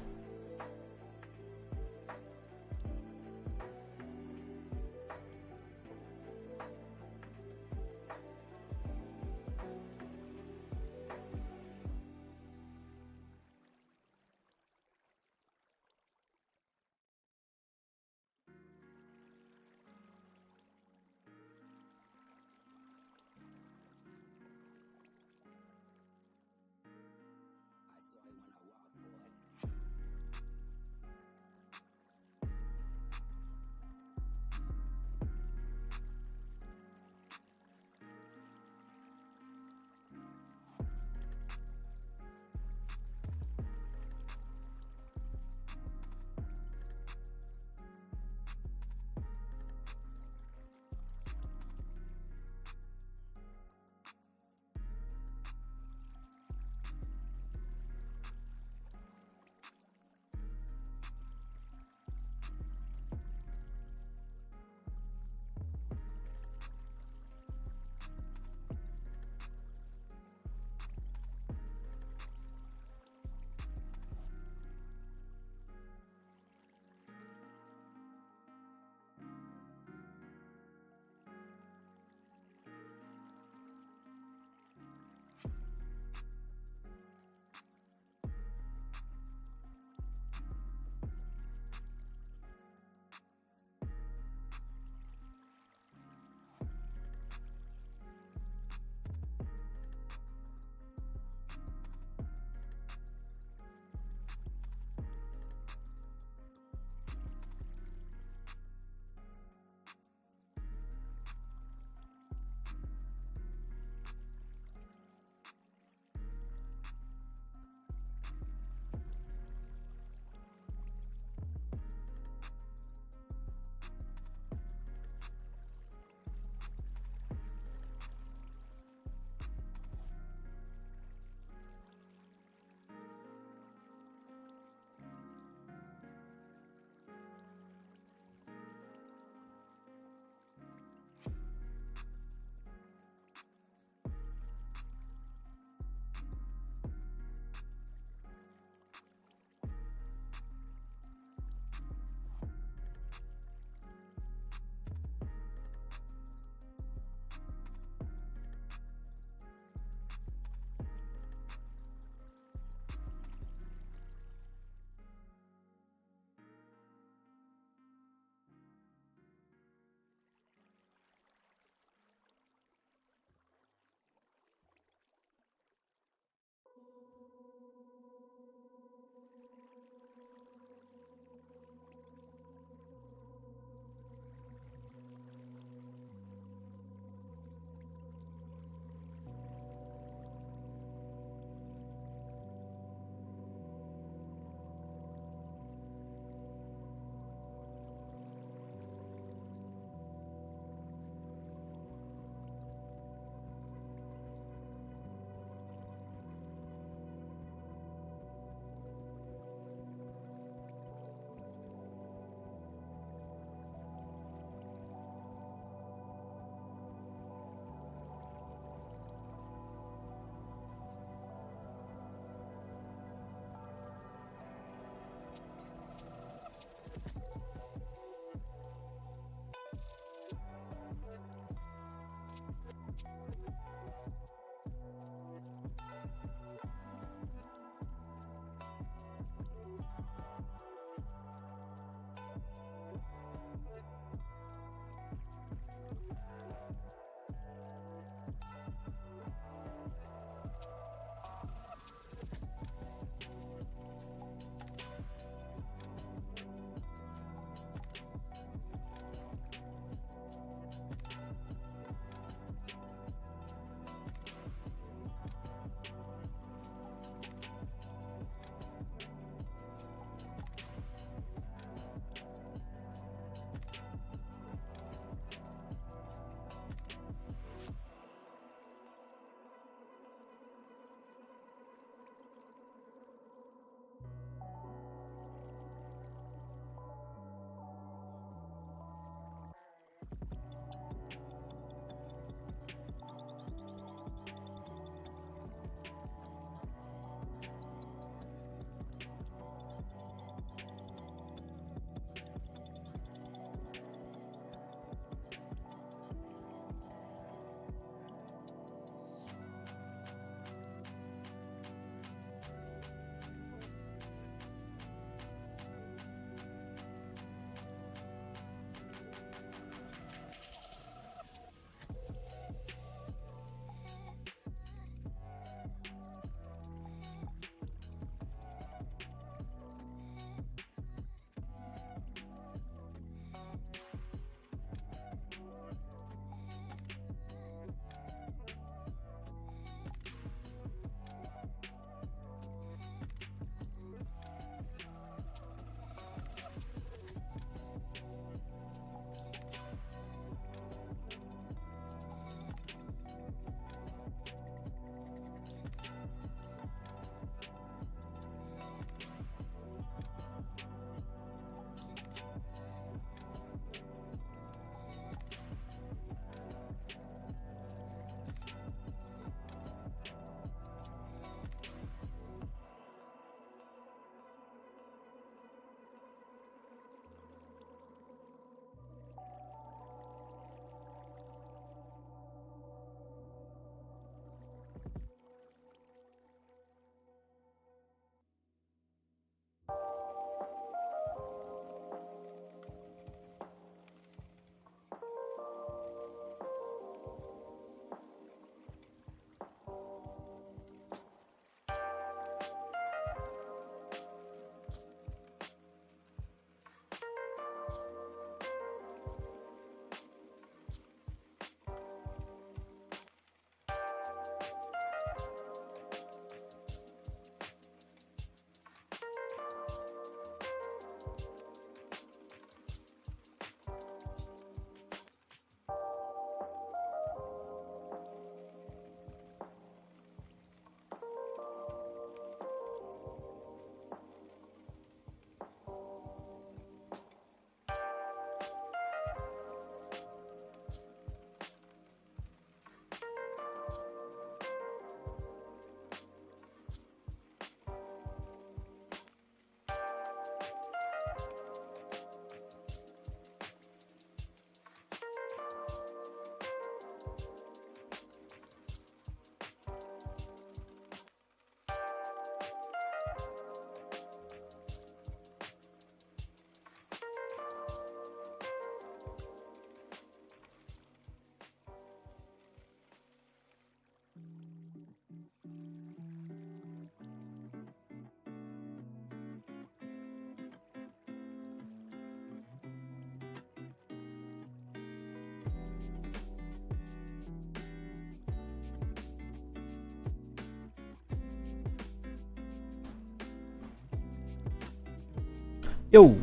[SPEAKER 1] Yo,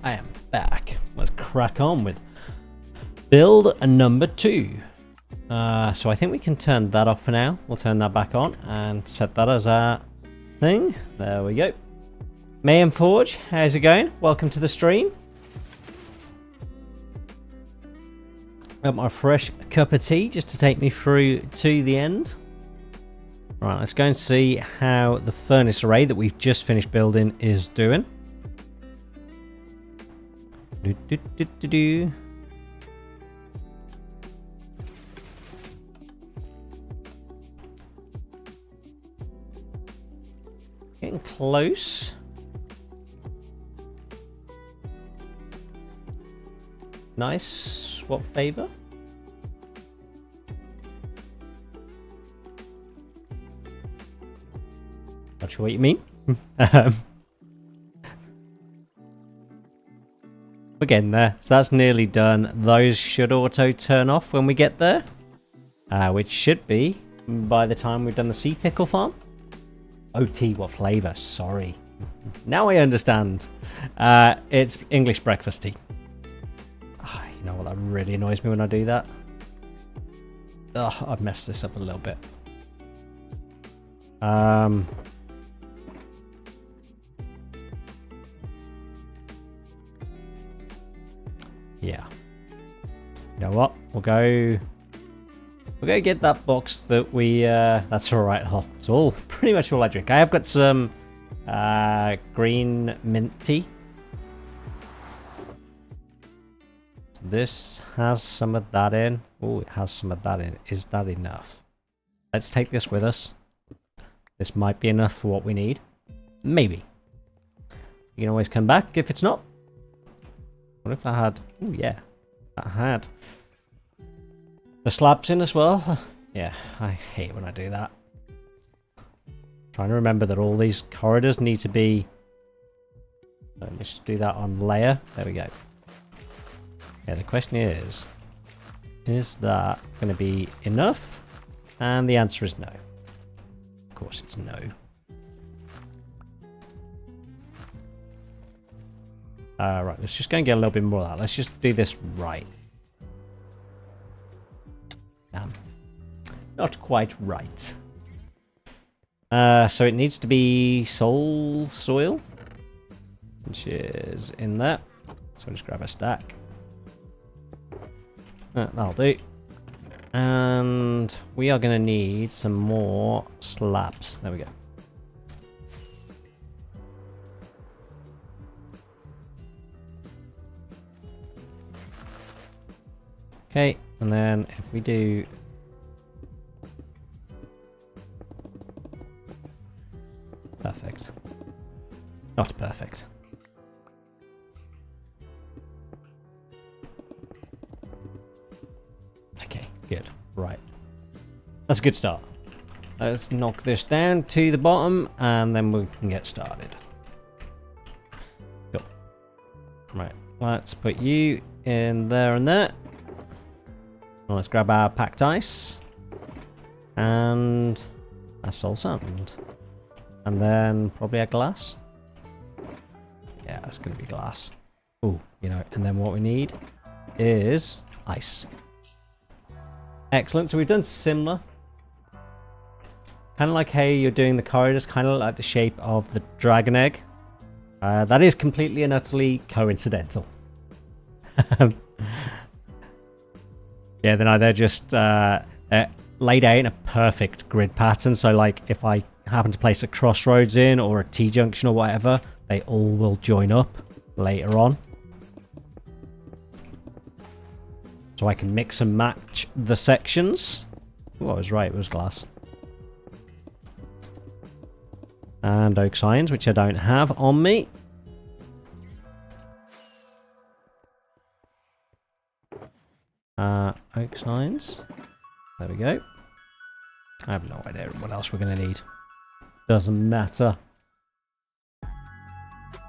[SPEAKER 1] I am back. Let's crack on with build number 2. So I think we can turn that off for now. We'll turn that back on and set that as our thing. There we go. Mayhem Forge, how's it going? Welcome to the stream. Got my fresh cup of tea just to take me through to the end. Right, let's go and see how the furnace array that we've just finished building is doing. Getting close. Nice. What favor? Not sure what you mean. We're getting there. So that's nearly done. Those should auto turn off when we get there. Which should be by the time we've done the sea pickle farm. OT, what flavour? Sorry. Now I understand. It's English breakfast tea. Oh, you know what? That really annoys me when I do that. Ugh, I've messed this up a little bit. Yeah. You know what? We'll go get that box that we that's alright. Oh, it's all pretty much all I drink. I have got some green mint tea. This has some of that in. Oh, it has some of that in. Is that enough? Let's take this with us. This might be enough for what we need. Maybe. You can always come back if it's not. What if I had... Oh, yeah. That had... the slabs in as well. Yeah, I hate when I do that. Trying to remember that all these corridors need to be... let's just do that on layer. There we go. Yeah, the question is that going to be enough? And the answer is no. Of course it's no. Right, let's just go and get a little bit more of that. Let's just do this right. Damn. Not quite right. So it needs to be soul soil, which is in there. So I'll just grab a stack. That'll do. And we are going to need some more slabs. There we go. Okay, and then if we do... perfect. Not perfect. Okay, good. Right. That's a good start. Let's knock this down to the bottom and then we can get started. Cool. Right, let's put you in there and there. Let's grab our packed ice and our soul sand. And then probably a glass. Yeah, it's going to be glass. Oh, you know, and then what we need is ice. Excellent. So we've done similar. Kind of like how you're doing the corridors, kind of like the shape of the dragon egg. That is completely and utterly coincidental. Yeah, they're just laid out in a perfect grid pattern. So like if I happen to place a crossroads in or a T-junction or whatever, they all will join up later on. So I can mix and match the sections. Oh, I was right, it was glass. And oak signs, which I don't have on me. Oak signs. There we go. I have no idea what else we're going to need. Doesn't matter.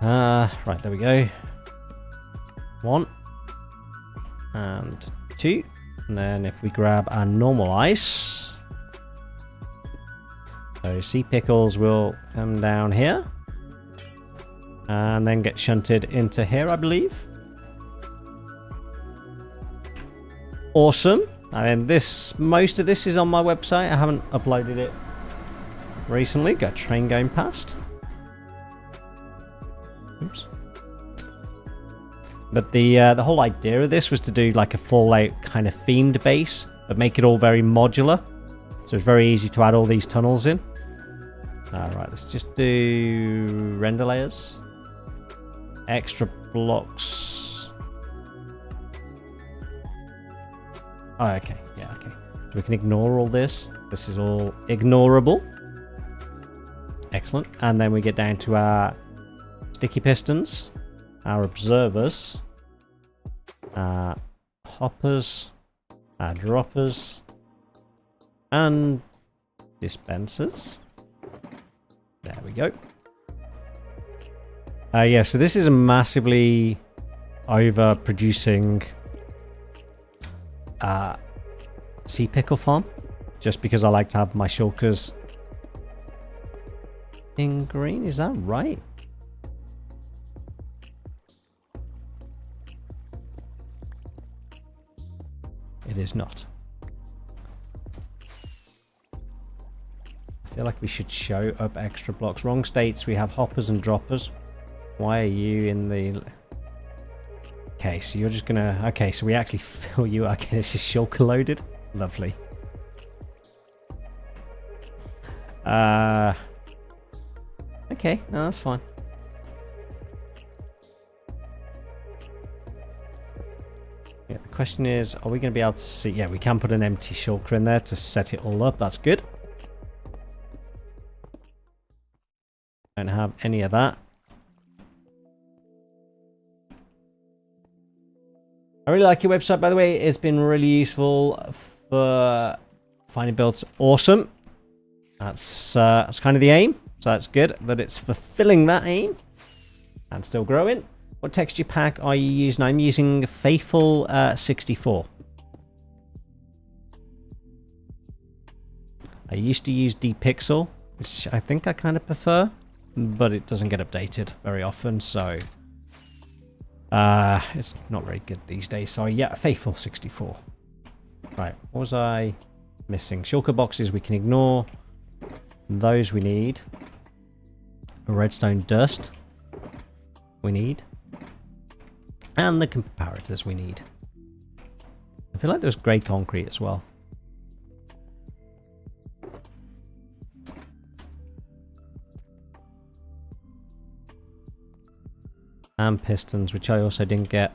[SPEAKER 1] Right, there we go. 1. And 2. And then if we grab our normal ice. So sea pickles will come down here. And then get shunted into here, I believe. Awesome. And most of this is on my website. I haven't uploaded it recently. Got a train going past. Oops. But the whole idea of this was to do like a Fallout kind of themed base, but make it all very modular. So it's very easy to add all these tunnels in. Alright, let's just do render layers. Extra blocks. Oh, okay. Yeah, okay. So we can ignore all this. This is all ignorable. Excellent. And then we get down to our sticky pistons, our observers, our hoppers, our droppers, and dispensers. There we go. Yeah, so this is a massively overproducing sea pickle farm, just because I like to have my shulkers in green. Is that right? It is not. I feel like we should show up extra blocks. Wrong states, we have hoppers and droppers. Why are you in the... Okay, so you're just gonna... Okay, so we actually fill you... Okay, this is shulker loaded. Lovely. Okay, no, that's fine. Yeah, the question is, are we going to be able to see... Yeah, we can put an empty shulker in there to set it all up. That's good. Don't have any of that. I really like your website, by the way. It's been really useful for finding builds. Awesome. That's kind of the aim. So that's good that it's fulfilling that aim. And still growing. What texture pack are you using? I'm using Faithful 64. I used to use dpixel, which I think I kind of prefer, but it doesn't get updated very often, so it's not very good these days. So yeah, Faithful 64. Right, what was I missing? Shulker boxes we can ignore. Those we need. A redstone dust we need. And the comparators we need. I feel like there's grey concrete as well. And pistons, which I also didn't get.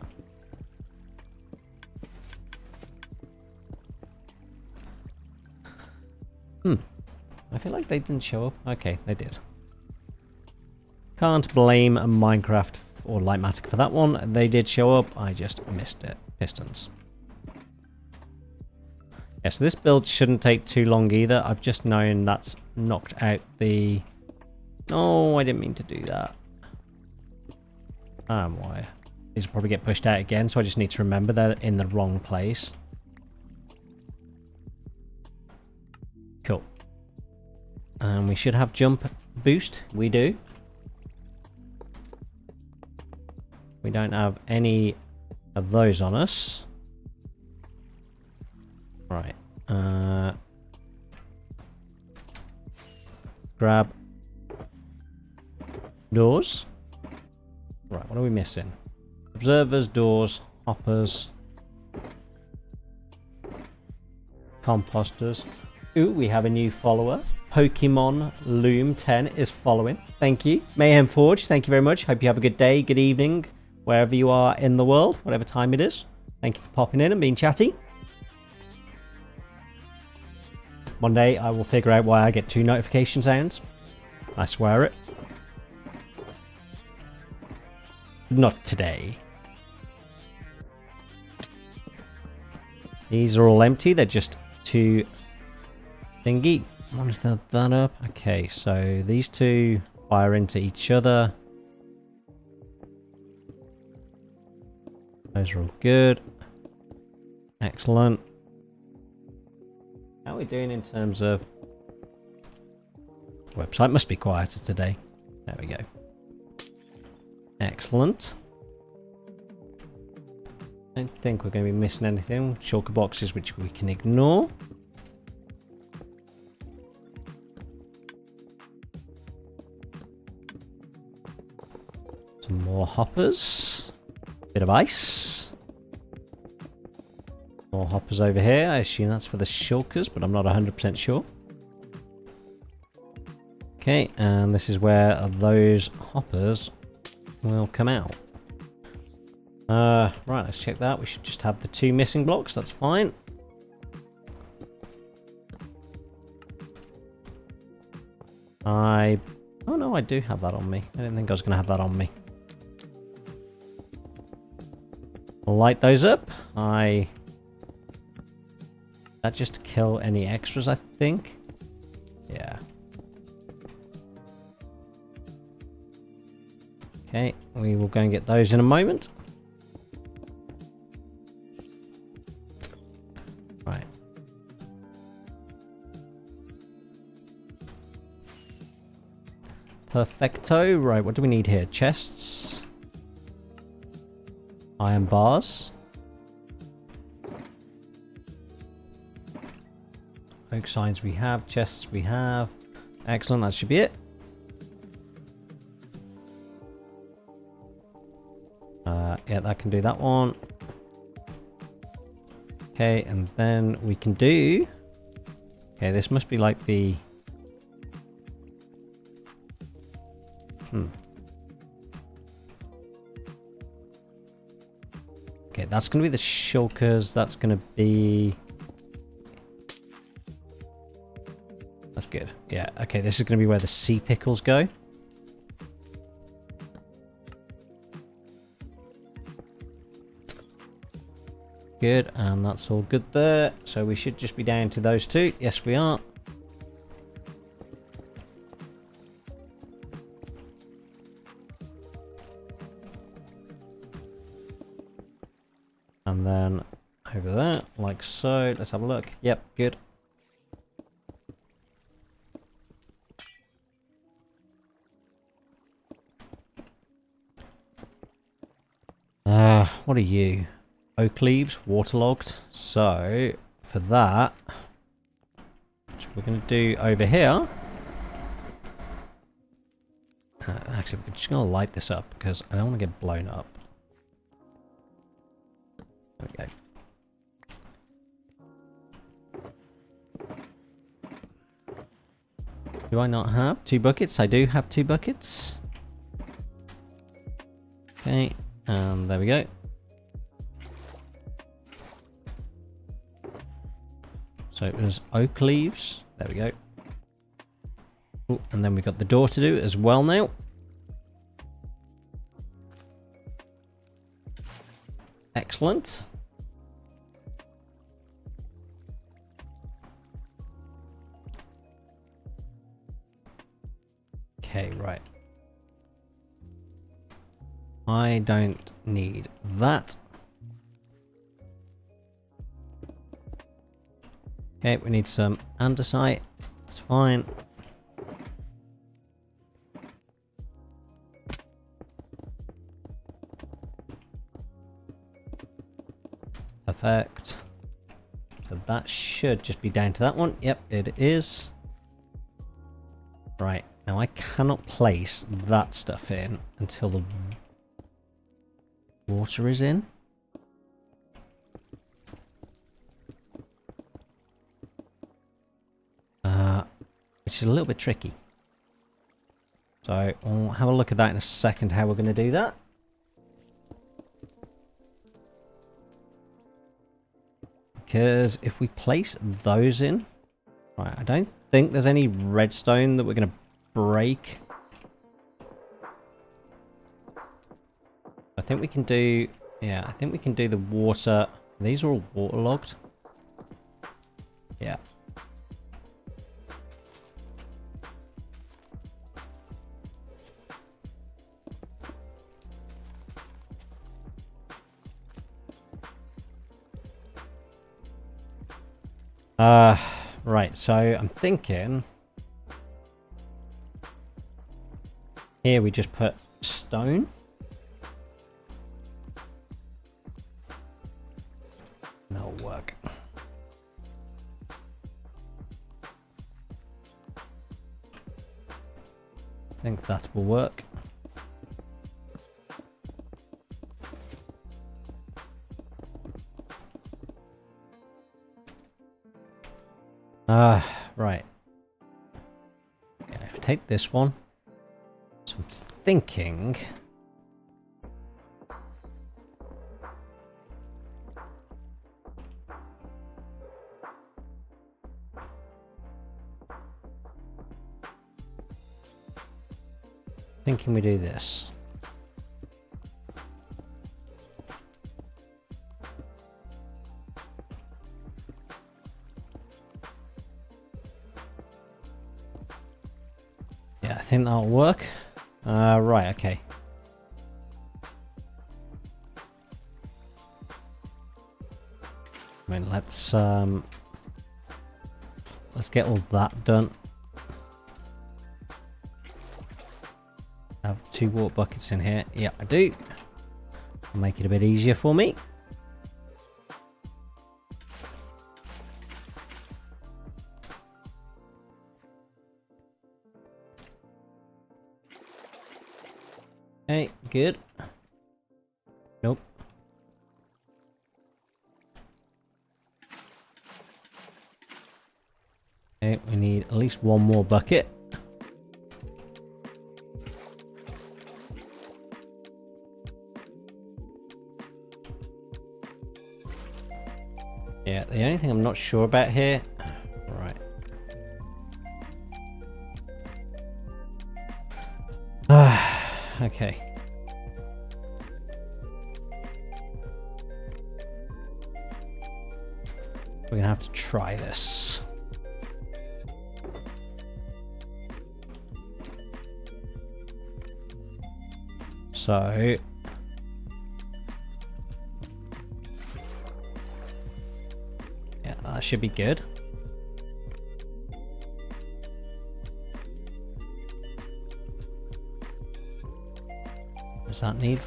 [SPEAKER 1] I feel like they didn't show up. Okay, they did. Can't blame Minecraft or Lightmatic for that one. They did show up. I just missed it. Pistons. Yeah, so this build shouldn't take too long either. I've just known that's knocked out the... No, I didn't mean to do that. Why? These will probably get pushed out again, so I just need to remember they're in the wrong place. Cool. And we should have jump boost. We do. We don't have any of those on us. Right. Grab doors. Right, what are we missing? Observers, doors, hoppers, composters. Ooh, we have a new follower. Pokemon Loom 10 is following. Thank you. Mayhem Forge, thank you very much. Hope you have a good day, good evening, wherever you are in the world, whatever time it is. Thank you for popping in and being chatty. One day I will figure out why I get 2 notification sounds. I swear it. Not today. These are all empty. They're just 2 thingy. I want to fill that up. Okay, so these 2 fire into each other. Those are all good. Excellent. How are we doing in terms of... Website must be quieter today. There we go. Excellent. I don't think we're going to be missing anything. Shulker boxes which we can ignore. Some more hoppers. Bit of ice. More hoppers over here. I assume that's for the shulkers, but I'm not 100% sure. Okay, and this is where those hoppers will come out. Right, let's check that. We should just have the 2 missing blocks. That's fine. Oh no, I do have that on me. I didn't think I was going to have that on me. Light those up. That just to kill any extras, I think. Yeah. Okay, we will go and get those in a moment. Right. Perfecto. Right, what do we need here? Chests. Iron bars. Oak signs we have. Chests we have. Excellent, that should be it. Yeah, that can do that one. Okay, and then we can do... Okay, this must be like the... Okay, that's going to be the shulkers. That's going to be... That's good. Yeah, okay, this is going to be where the sea pickles go. Good, and that's all good there. So we should just be down to those 2. Yes, we are. And then over there, like so. Let's have a look. Yep, good. What are you? Oak leaves, waterlogged. So, for that, which we're going to do over here. Actually, we're just going to light this up because I don't want to get blown up. There we go. Do I not have 2 buckets? I do have 2 buckets. Okay, and there we go. So it was oak leaves. There we go. Ooh, and then we got the door to do as well now. Excellent. Okay, right. I don't need that. Okay, we need some andesite. That's fine. Perfect. So that should just be down to that one. Yep, it is. Right, now I cannot place that stuff in until the water is in. Which is a little bit tricky. So we'll have a look at that in a second, how we're going to do that. Because if we place those in... Right, I don't think there's any redstone that we're going to break. I think we can do... Yeah, I think we can do the water... These are all waterlogged. Yeah. Right, so I'm thinking here we just put stone. that'll work. I think that will work. Right. Yeah, if you take this one. So I'm thinking. Thinking we do this. Yeah, I think that'll work. Right, okay. I mean, let's get all that done. I have 2 water buckets in here. Yeah, I do. Make it a bit easier for me. Okay, good. Nope. Okay, we need at least 1 more bucket. Yeah, the only thing I'm not sure about here... Right. Okay. We're gonna have to try this. So... yeah, that should be good. Does that need...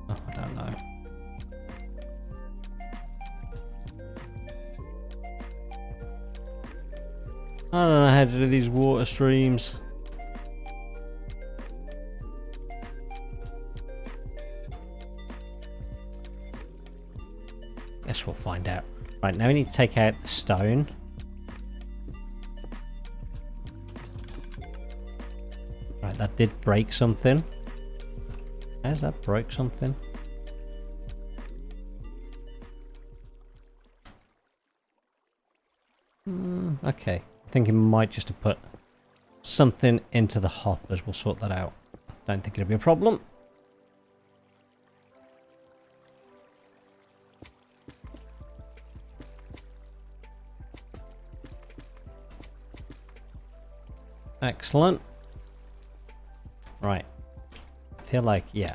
[SPEAKER 1] oh, I don't know. I don't know how to do these water streams. Guess we'll find out. Right, now we need to take out the stone. Right, that did break something. How does that break something? Okay. Thinking might just to put something into the hoppers. We'll sort that out. Don't think it'll be a problem. Excellent. Right. I feel like, yeah.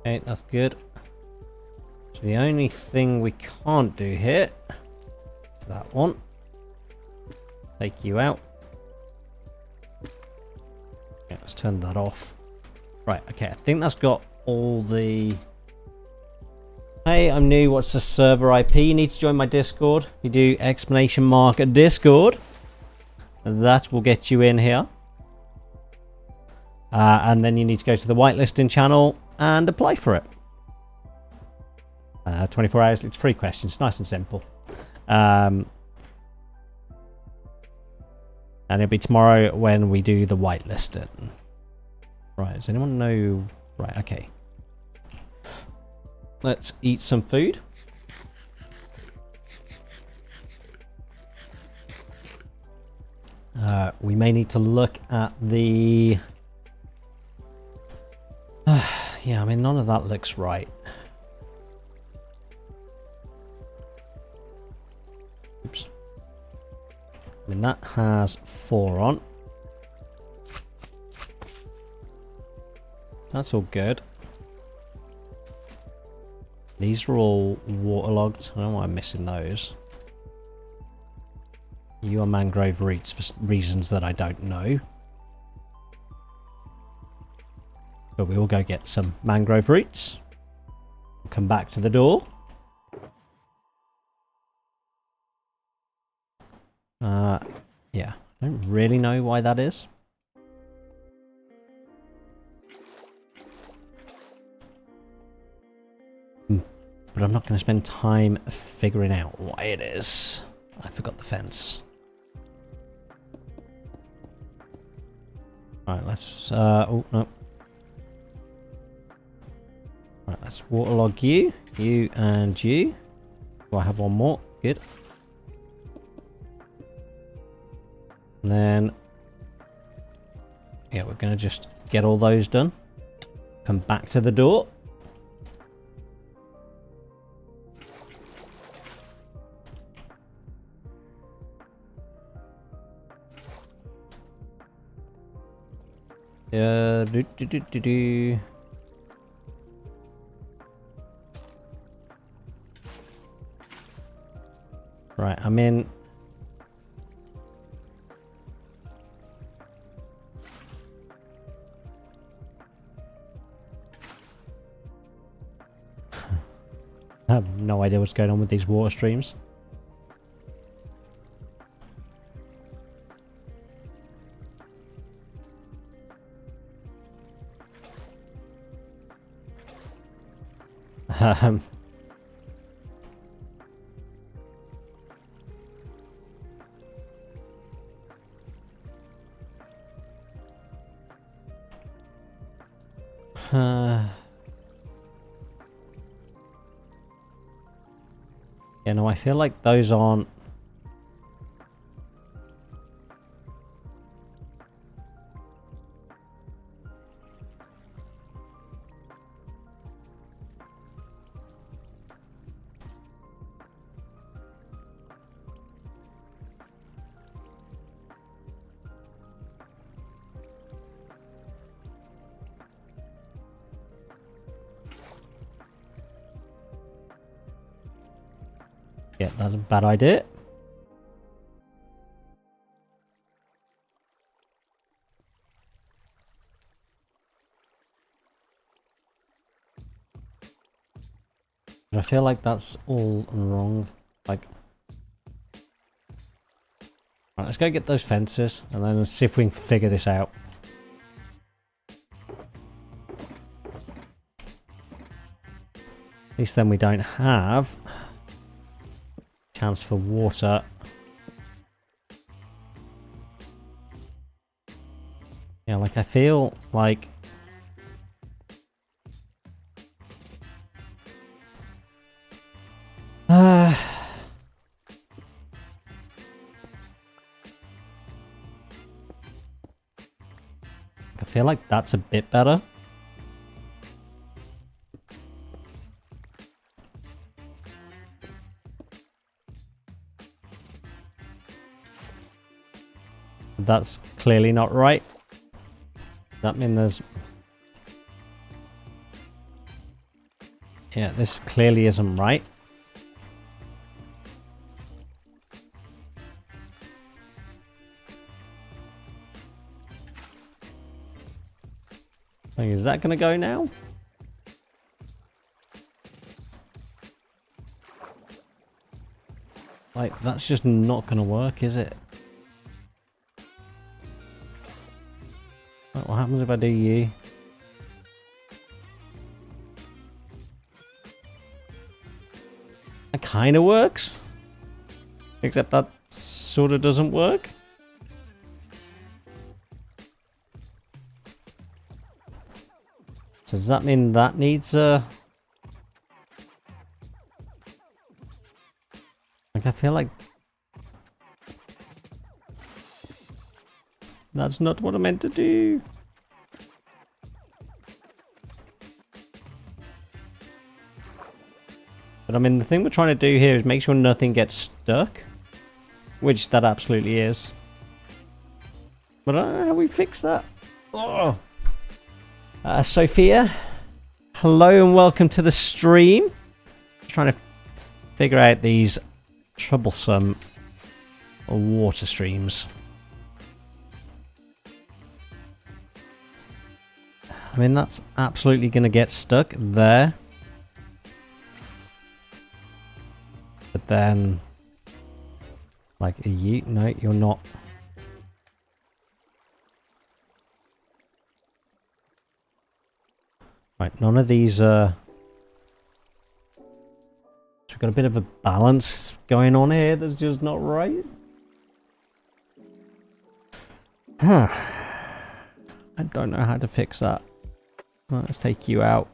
[SPEAKER 1] Okay, that's good. So the only thing we can't do here, that one. Take you out. Yeah, let's turn that off. Right, okay, I think that's got all the... Hey, I'm new, what's the server IP? You need to join my Discord. You do ! Discord. That will get you in here. And then you need to go to the whitelisting channel and apply for it. 24 hours, it's 3 questions, nice and simple. And it'll be tomorrow when we do the whitelisting. Right, does anyone know? Right, okay. Let's eat some food. We may need to look at the... yeah, I mean, none of that looks right. Oops. I mean, that has 4 on. That's all good. These are all waterlogged. I don't know why I'm missing those. You are mangrove roots for reasons that I don't know. But we will go get some mangrove roots. We'll come back to the door. Yeah, I don't really know why that is. But I'm not going to spend time figuring out why it is. I forgot the fence. Alright, let's... oh, no. Alright, let's waterlog you. You and you. Do I have one more? Good. And then... yeah, we're going to just get all those done. Come back to the door. Right, I'm in. I have no idea what's going on with these water streams. Yeah, no, I feel like those aren't... yeah, that's a bad idea. But I feel like that's all wrong. Like... right, let's go get those fences and then let's see if we can figure this out. At least then we don't have chance for water. Yeah, like I feel like I feel like that's a bit better. That's clearly not right. That means there's... yeah, this clearly isn't right. Like, is that gonna go now? Like, that's just not gonna work, is it? What happens if I do you? It kind of works. Except that sort of doesn't work. So does that mean that needs a... like, I feel like... that's not what I meant to do. But I mean, the thing we're trying to do here is make sure nothing gets stuck. Which that absolutely is. But I don't know how we fix that. Oh. Sophia, hello and welcome to the stream. trying to figure out these troublesome water streams. I mean, that's absolutely going to get stuck there. But then, like, are you? No, you're not. Right, none of these so we've got a bit of a balance going on here that's just not right. Huh. I don't know how to fix that. Well, let's take you out.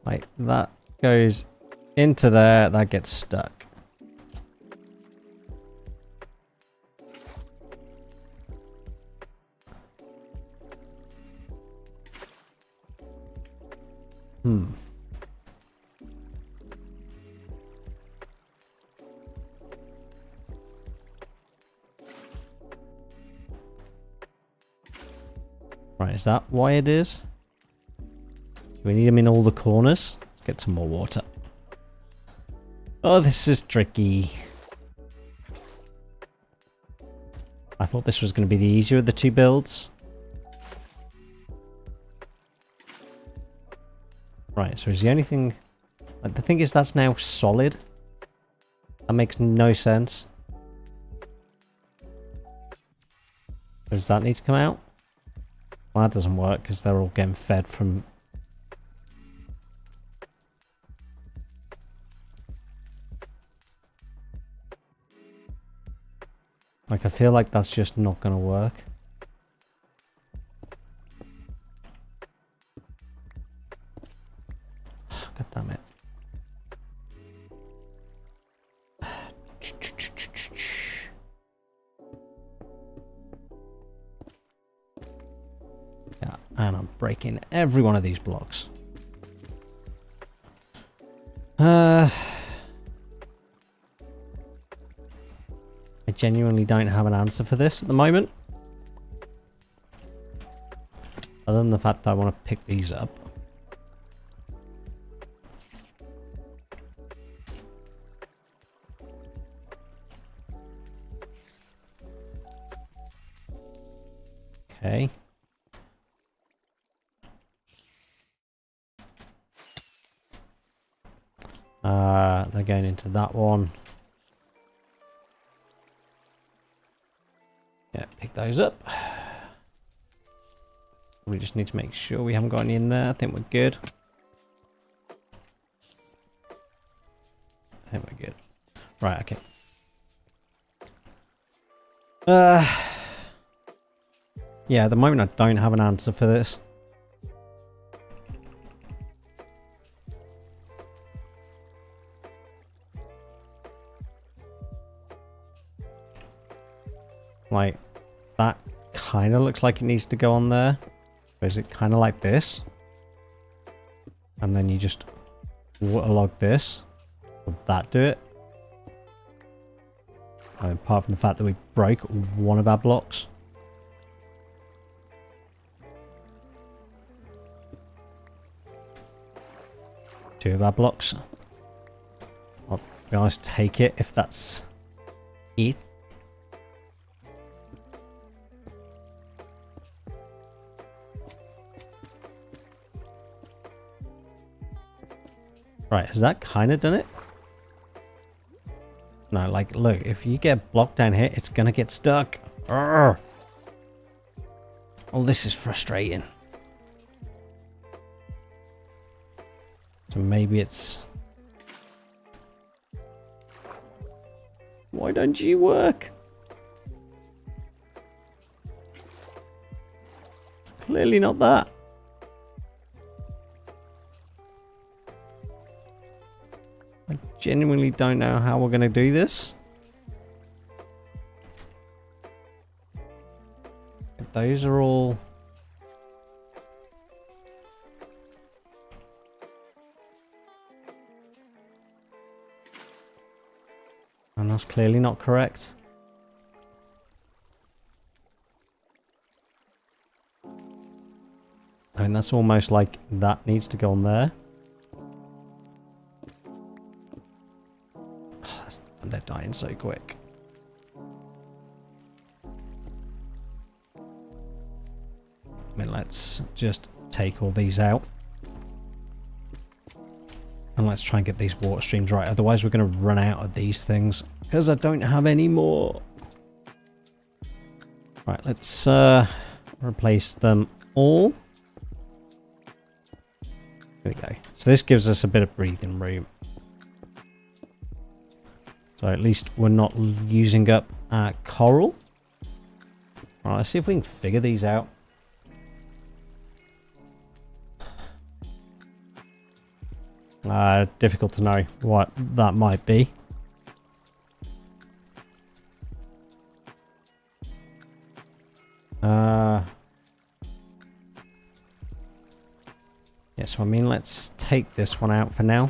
[SPEAKER 1] Like, that goes into there, that gets stuck. Right, is that why it is? Do we need them in all the corners? Let's get some more water. Oh, this is tricky. I thought this was going to be the easier of the two builds. Right, so is the only thing... Like, the thing is that's now solid. That makes no sense. Does that need to come out? Well, that doesn't work because they're all getting fed from... Like, I feel like that's just not going to work. God damn it. Yeah, and I'm breaking every one of these blocks. I genuinely don't have an answer for this at the moment. Other than the fact that I want to pick these up. Okay. They're going into that one. Yeah, pick those up. We just need to make sure we haven't got any in there. I think we're good. I think we're good. Right, okay. Yeah, at the moment I don't have an answer for this. Like, that kind of looks like it needs to go on there. Or is it kind of like this? And then you just waterlog this. Would that do it? I mean, apart from the fact that we broke one of our blocks. Two of our blocks. I'll be honest, take it if that's it. Right, has that kind of done it? No, like, look, if you get blocked down here, it's gonna get stuck. Urgh. Oh, this is frustrating. So maybe it's... Why don't you work? It's clearly not that. I genuinely don't know how we're going to do this. Those are all... And that's clearly not correct. I mean, that's almost like that needs to go on there. Oh, they're dying so quick. I mean, let's just take all these out. And let's try and get these water streams right. Otherwise, we're going to run out of these things. Because I don't have any more. Right, let's replace them all. Here we go. So this gives us a bit of breathing room. So at least we're not using up our coral. Right, let's see if we can figure these out. Difficult to know what that might be. Yeah, so I mean, let's take this one out for now.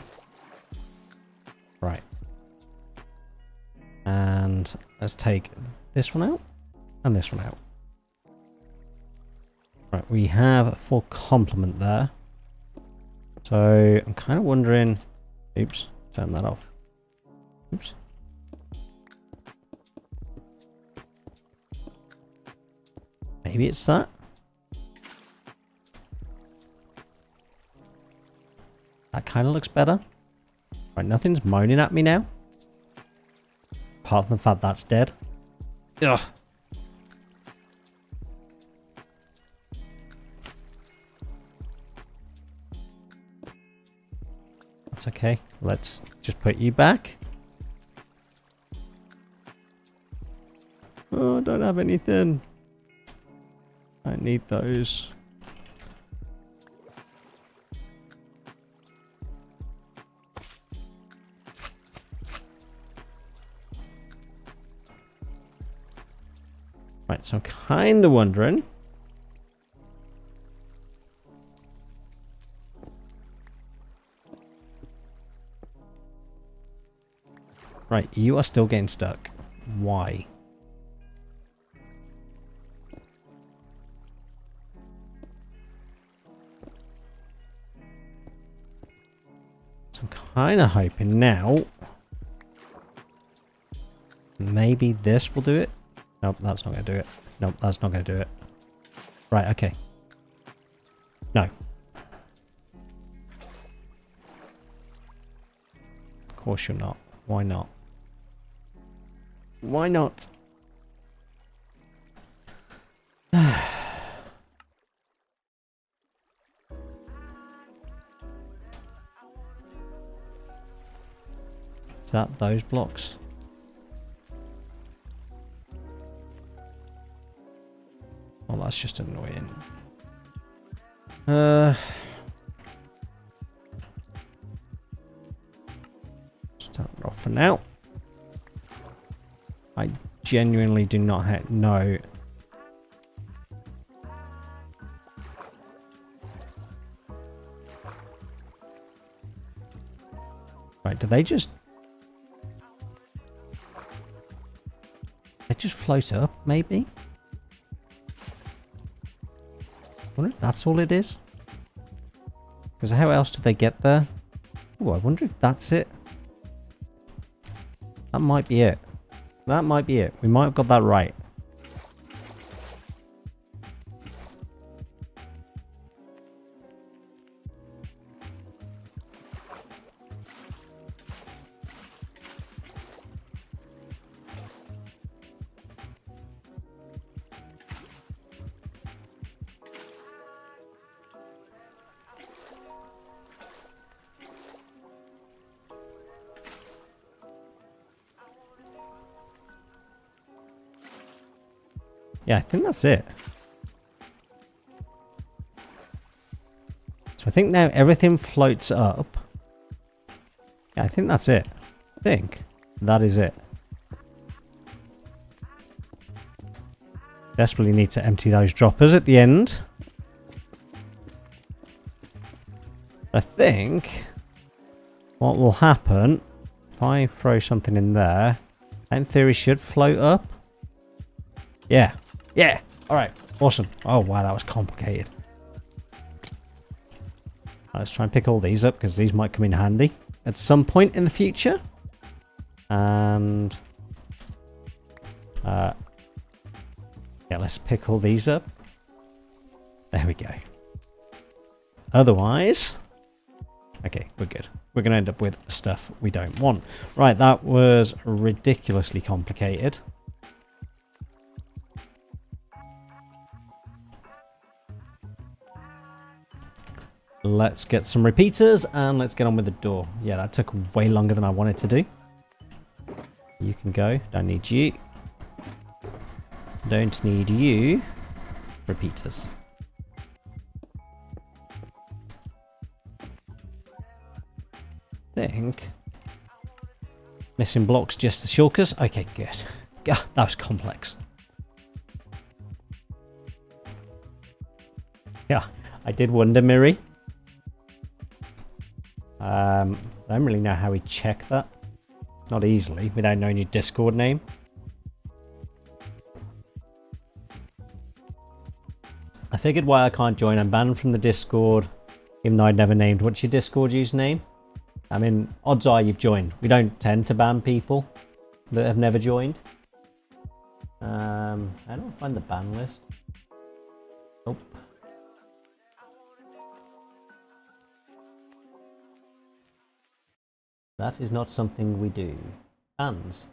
[SPEAKER 1] Right. And let's take this one out and this one out. Right, we have a full complement there. So I'm kind of wondering, oops, turn that off. Oops. Maybe it's that. That kind of looks better. Right, nothing's moaning at me now. Apart from the fact that's dead. Ugh. That's okay. Let's just put you back. Oh, I don't have anything. I need those. Right, so I'm kind of wondering. Right, you are still getting stuck. Why? So I'm kind of hoping now. Maybe this will do it. Nope, that's not going to do it. Nope, that's not going to do it. Right, okay. No. Of course you're not. Why not? Why not? Is that those blocks? Oh, that's just annoying. Just turn it off for now. I genuinely do not know. Right, do they just... They just float up, maybe? I wonder if that's all it is. Because how else did they get there? Oh, I wonder if that's it. That might be it. That might be it. We might have got that right. Yeah, I think that's it. So I think now everything floats up. Yeah, I think that's it. I think that is it. Desperately need to empty those droppers at the end. I think what will happen if I throw something in there, that in theory should float up. Yeah. Yeah. All right. Awesome. Oh, wow. That was complicated. Let's try and pick all these up because these might come in handy at some point in the future. And yeah, let's pick all these up. There we go. Otherwise, okay, we're good. We're going to end up with stuff we don't want. Right, that was ridiculously complicated. Let's get some repeaters and let's get on with the door. Yeah, that took way longer than I wanted to do. You can go. Don't need you. Don't need you. Repeaters. Think. Missing blocks, just the shulkers. Okay, good. Yeah, that was complex. Yeah, I did wonder, Miri. I don't really know how we check that. Not easily, without knowing your Discord name. I figured why I can't join. I'm banned from the Discord, even though I'd never named. What's your Discord username? I mean, odds are you've joined. We don't tend to ban people that have never joined. I don't find the ban list. Nope. That is not something we do. Bans.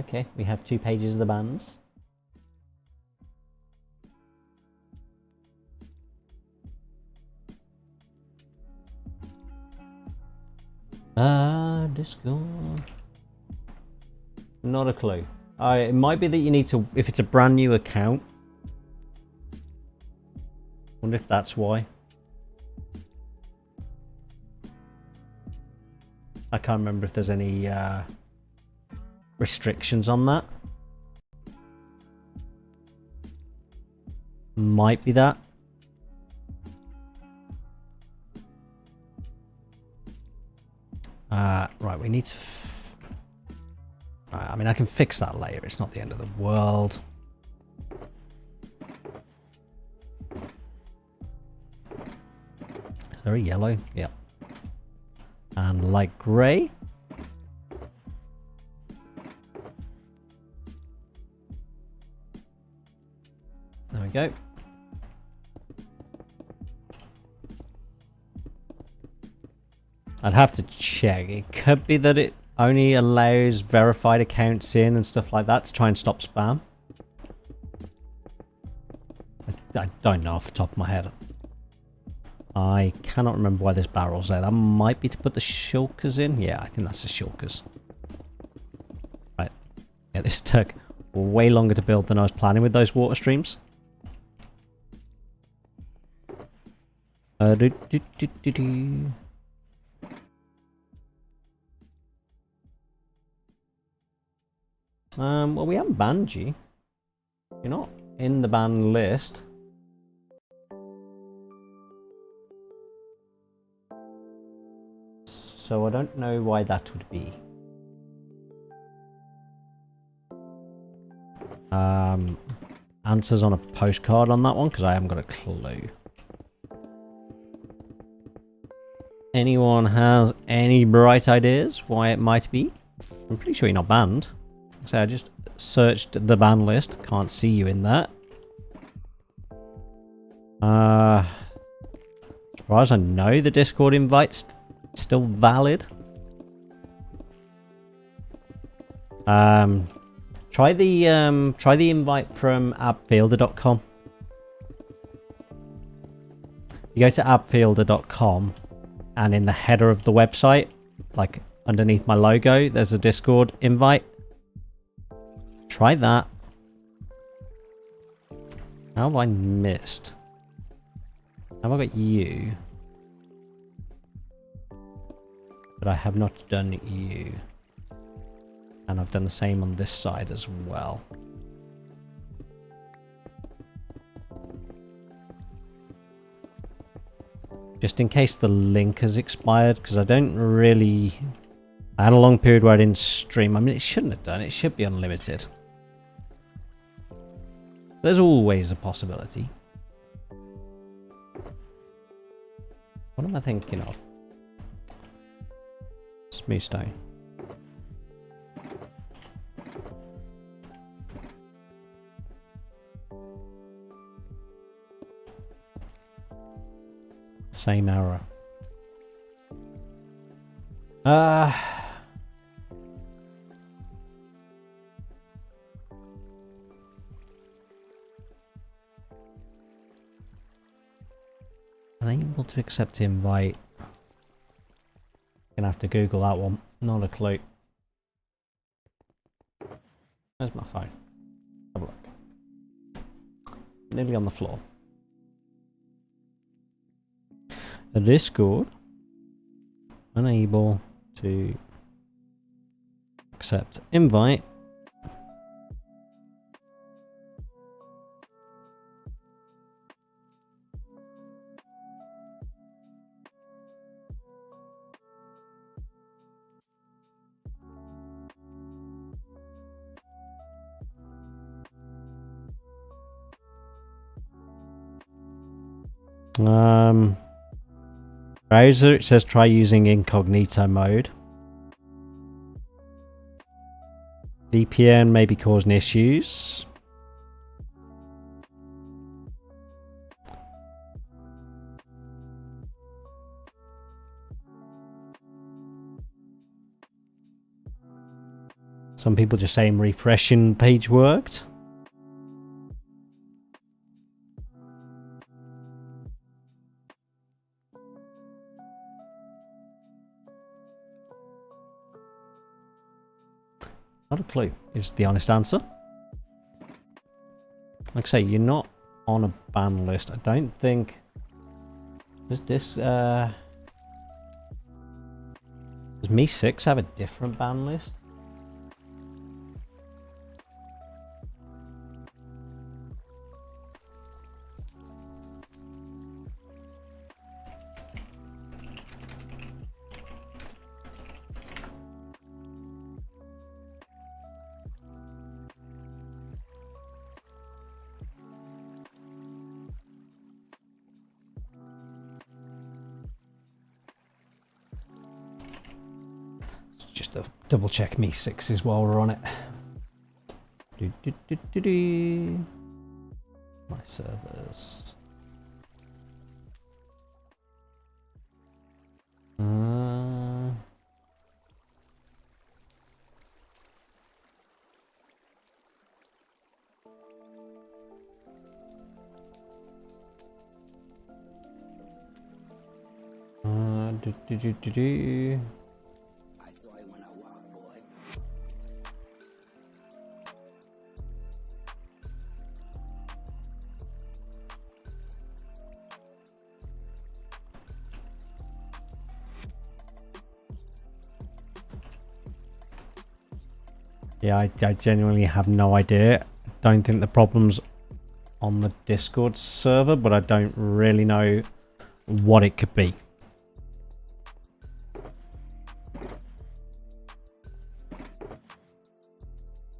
[SPEAKER 1] Okay, we have 2 pages of the bans. Discord. Not a clue. It might be that you need to, if it's a brand new account. Wonder if that's why. I can't remember if there's any restrictions on that. Might be that. Right, we need to... Right, I mean, I can fix that later. It's not the end of the world. Is there a yellow? Yeah. And light grey. There we go. I'd have to check. It could be that it only allows verified accounts in and stuff like that to try and stop spam. I don't know off the top of my head. I cannot remember why this barrel's there. That might be to put the shulkers in. Yeah, I think that's the shulkers. Right. Yeah, this took way longer to build than I was planning with those water streams. Well, we haven't banned you. You're not in the ban list. So I don't know why that would be. Answers on a postcard on that one, because I haven't got a clue. Anyone has any bright ideas why it might be? I'm pretty sure you're not banned. So I just searched the ban list. Can't see you in that. As far as I know, the Discord invite's still valid. Try the invite from abfielder.com. You go to abfielder.com and in the header of the website, like underneath my logo, there's a Discord invite. Try that. How have I missed? How have I got you? But I have not done you. And I've done the same on this side as well. Just in case the link has expired, because I don't really... I had a long period where I didn't stream. I mean, it shouldn't have done. It should be unlimited. There's always a possibility. What am I thinking of? Smooth stone. Same error. Unable to accept invite. Gonna have to Google that one. Not a clue. Where's my phone? Have a look. Nearly on the floor. The Discord. Unable to accept invite. Browser, it says try using incognito mode. VPN may be causing issues. Some people just saying refreshing page worked. Not a clue is the honest answer. Like I say, you're not on a ban list. I don't think. Does this does Me6 have a different ban list? Just to double check Me6s while we're on it. My servers. Yeah, I genuinely have no idea. Don't think the problem's on the Discord server, but I don't really know what it could be.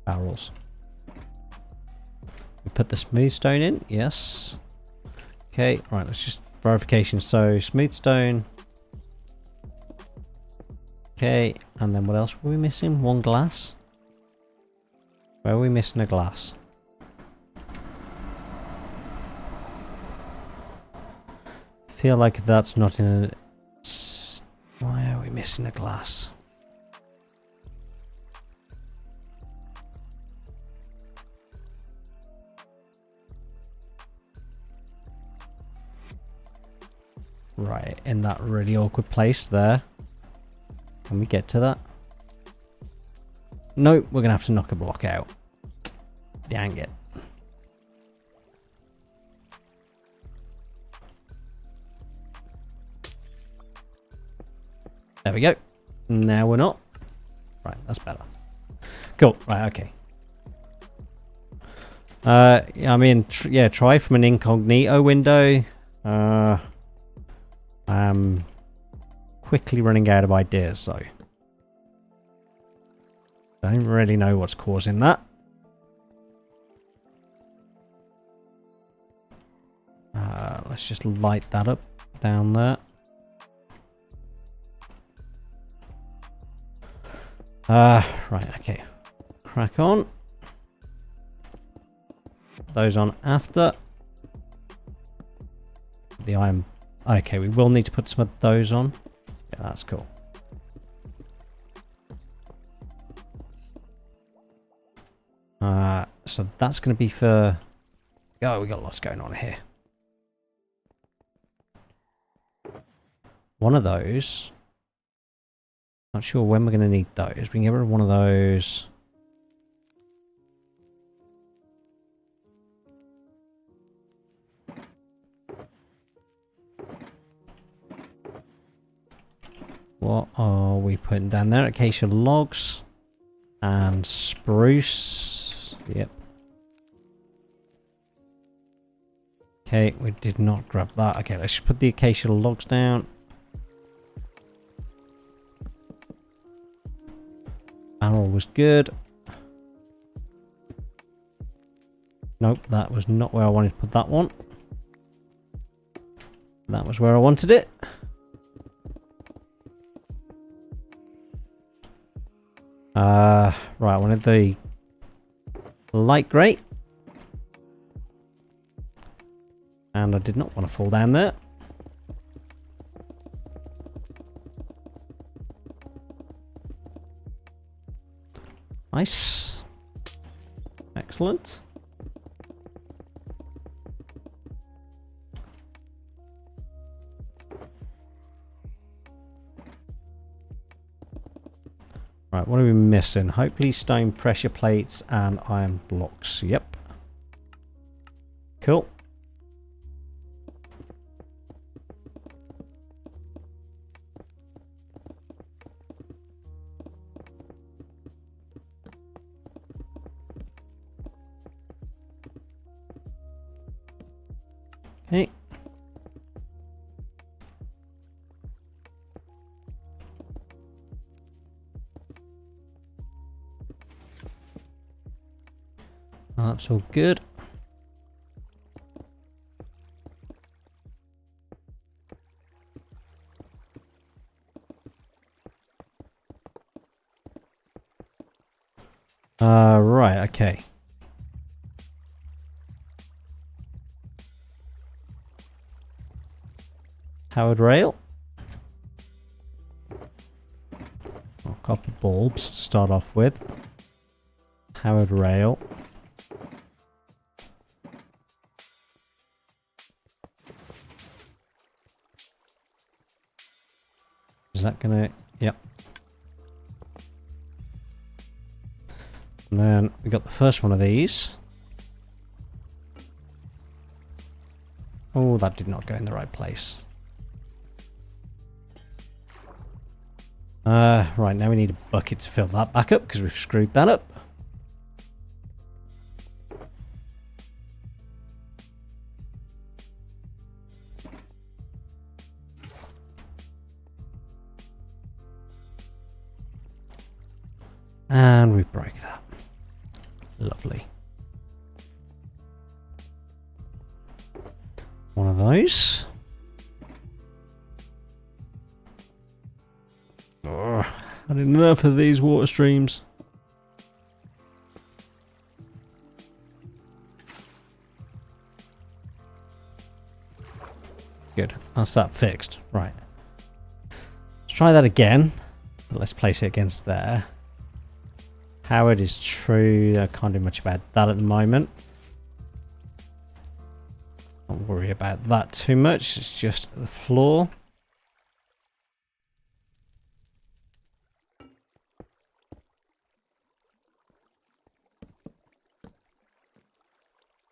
[SPEAKER 1] Barrels. We put the smooth stone in, yes. Okay, right, let's just verification. So smooth stone. Okay, and then what else were we missing? One glass. Where are we missing a glass? Feel like that's not in a... Why are we missing a glass? Right, in that really awkward place there. Can we get to that? Nope, we're gonna have to knock a block out. Dang it. There we go. Now we're not. Right, that's better. Cool. Right, okay. I mean, yeah, try from an incognito window. I'm quickly running out of ideas, so. Don't really know what's causing that. Let's just light that up down there. Right, okay. Crack on. Those on after. The iron. Okay, we will need to put some of those on. Yeah, that's cool. So that's going to be for... Oh, we got lots going on here. One of those. Not sure when we're going to need those. We can get rid of one of those. What are we putting down there? Acacia logs and spruce. Yep. Okay, we did not grab that. Okay, let's put the acacia logs down. Barrel was good. Nope, that was not where I wanted to put that one. That was where I wanted it. Right, I wanted the light grey. And I did not want to fall down there. Nice. Excellent. Right, what are we missing? Hopefully stone pressure plates and iron blocks. Yep. Cool. Okay. Oh, that's all good. Right, okay. Powered rail. Oh, copper bulbs to start off with. Powered rail. Is that gonna... Yep. And then we got the first one of these. Oh, that did not go in the right place. Right, now we need a bucket to fill that back up because we've screwed that up. And we broke that. Lovely. One of those. Oh, I had enough of these water streams. Good. That's that fixed. Right. Let's try that again. Let's place it against there. Powered is true. I can't do much about that at the moment. Don't worry about that too much. It's just the floor.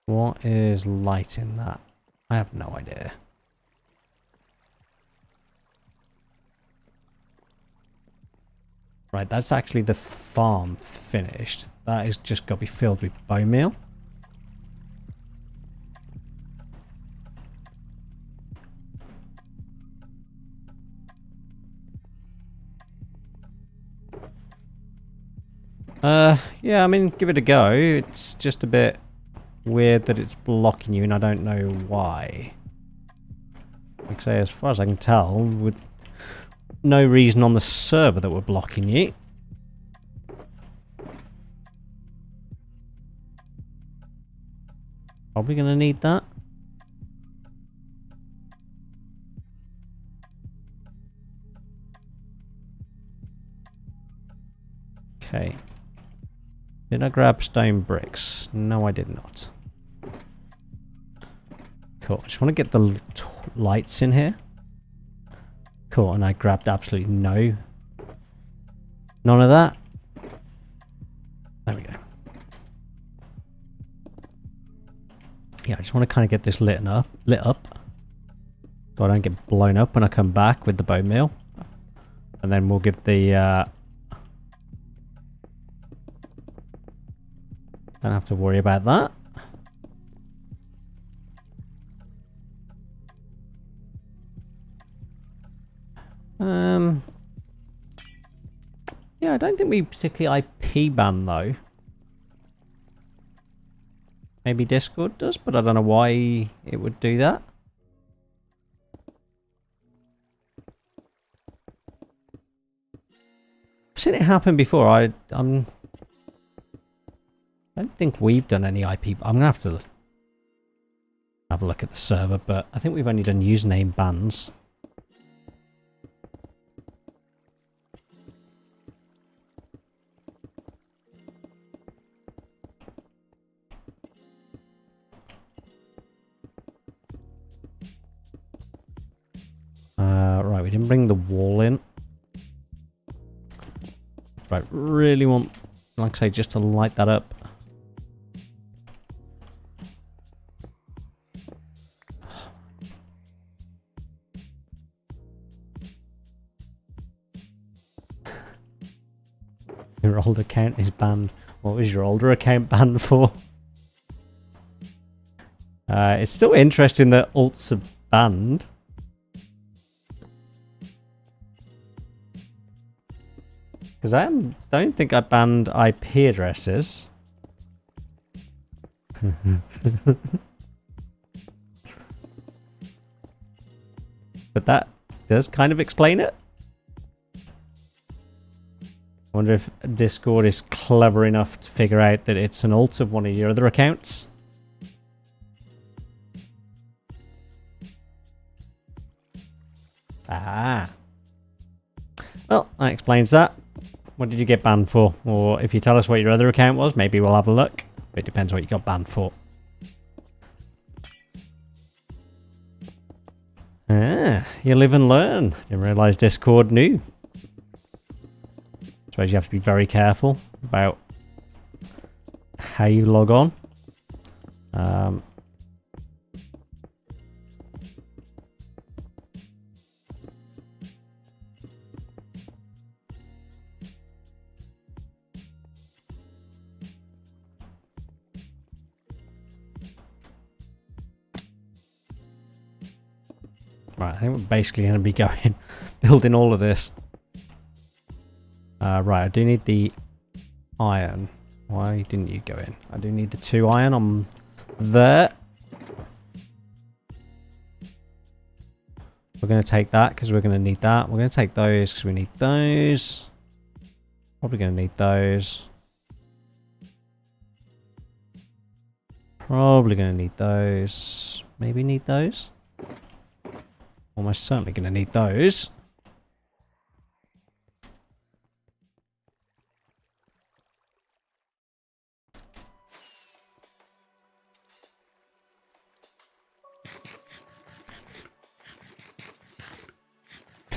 [SPEAKER 1] What is light in that? I have no idea. Right, that's actually the farm finished. That is just got to be filled with bone meal. Yeah, I mean, give it a go. It's just a bit weird that it's blocking you, and I don't know why. Like I say, as far as I can tell, with no reason on the server that we're blocking you. Probably going to need that. Okay. Did I grab stone bricks? No, I did not. Cool. I just want to get the lights in here. Cool. And I grabbed absolutely none of that. There we go. Yeah, I just want to kind of get this lit up so I don't get blown up when I come back with the bone meal. And then we'll give the don't have to worry about that. Yeah, I don't think we particularly IP ban though. Maybe Discord does, but I don't know why it would do that. I've seen it happen before. I don't think we've done any IP. I'm gonna have to have a look at the server, but I think we've only done username bans. Right, we didn't bring the wall in. Right, really want, like I say, just to light that up. Your old account is banned. What was your older account banned for? It's still interesting that alts are banned. Because I don't think I banned IP addresses. But that does kind of explain it. I wonder if Discord is clever enough to figure out that it's an alt of one of your other accounts. Ah. Well, that explains that. What did you get banned for? Or if you tell us what your other account was, maybe we'll have a look. It depends what you got banned for. Ah, you live and learn. Didn't realise Discord knew. Suppose you have to be very careful about how you log on. Right, I think we're basically going to be building all of this. Right, I do need the iron. Why didn't you go in? I do need the 2 iron on there. We're going to take that because we're going to need that. We're going to take those because we need those. Probably going to need those. Probably going to need those. Maybe need those. Almost certainly going to need those.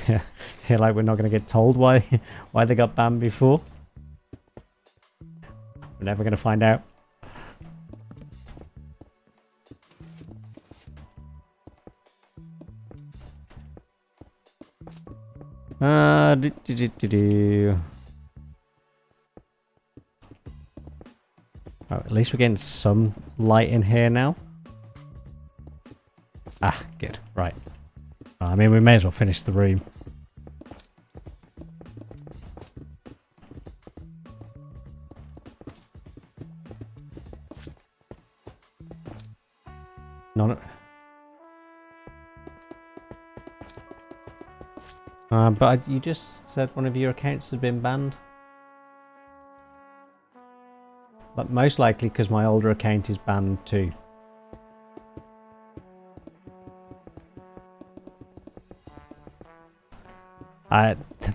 [SPEAKER 1] Yeah, feel like we're not going to get told why they got banned before. We're never going to find out. Oh, at least we're getting some light in here now. Ah, good. Right. I mean, we may as well finish the room. But you just said one of your accounts had been banned. But most likely because my older account is banned too.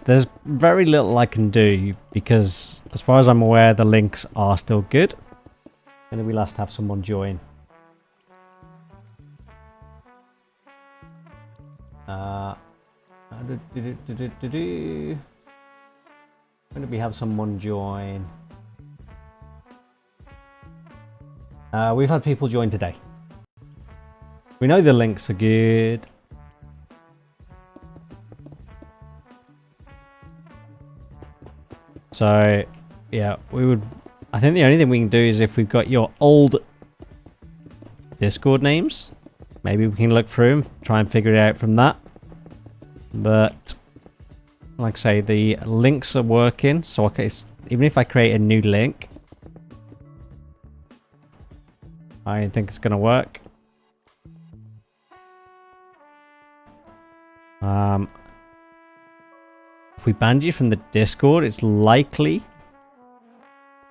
[SPEAKER 1] There's very little I can do because, as far as I'm aware, the links are still good. And then we'll have to have someone join. When did we have someone join? We've had people join today. We know the links are good. So, yeah, I think the only thing we can do is if we've got your old Discord names, maybe we can look through them, try and figure it out from that. But, like I say, the links are working. So, okay, even if I create a new link, I don't think it's going to work. If we banned you from the Discord, it's likely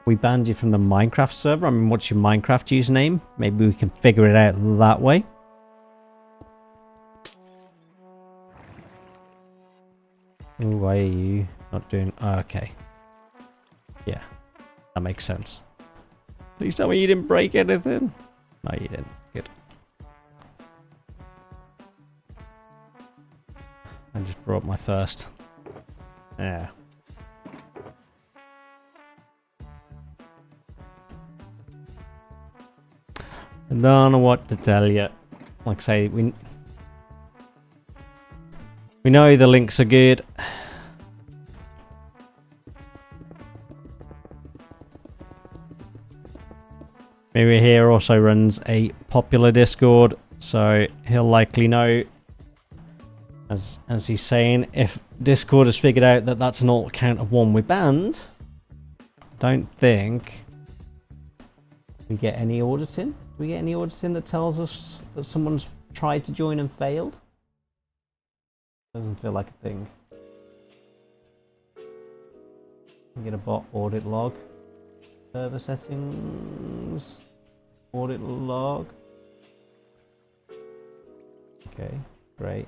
[SPEAKER 1] we banned you from the Minecraft server. I mean, what's your Minecraft username? Maybe we can figure it out that way. Ooh, why are you not doing... Oh, okay. Yeah, that makes sense. Please tell me you didn't break anything. No, you didn't. Good. I just brought my first. Yeah. I don't know what to tell you. Like I say, we know the links are good. Maybe here also runs a popular Discord, so he'll likely know, as he's saying, if Discord has figured out that that's an alt account of one we banned. Don't think we get any auditing. Do we get any auditing that tells us that someone's tried to join and failed? Doesn't feel like a thing. We get a bot audit log. Server settings. Audit log. Okay, great.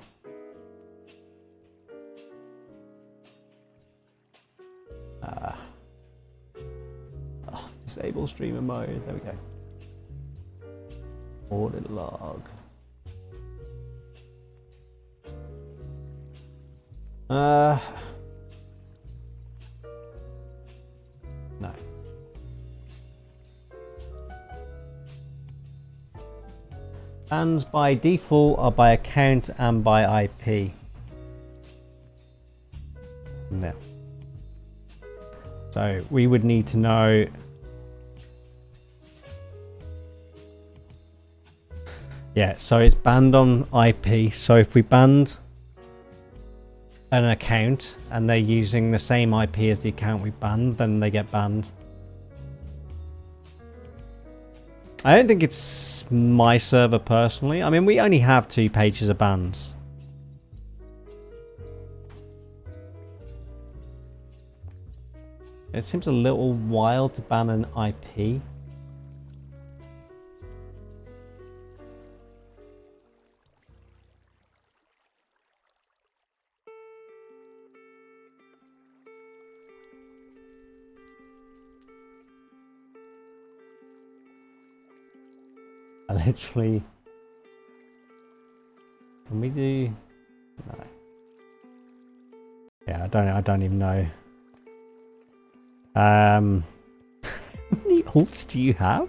[SPEAKER 1] Disable streamer mode. There we go. Audit log. No. Bans by default are by account and by IP. No. So we would need to know. Yeah, so it's banned on IP. So if we banned an account and they're using the same IP as the account we banned, then they get banned. I don't think it's my server personally. I mean, we only have 2 pages of bans. It seems a little wild to ban an IP. I literally... Can we do... No. Yeah, I don't even know. How many alts do you have?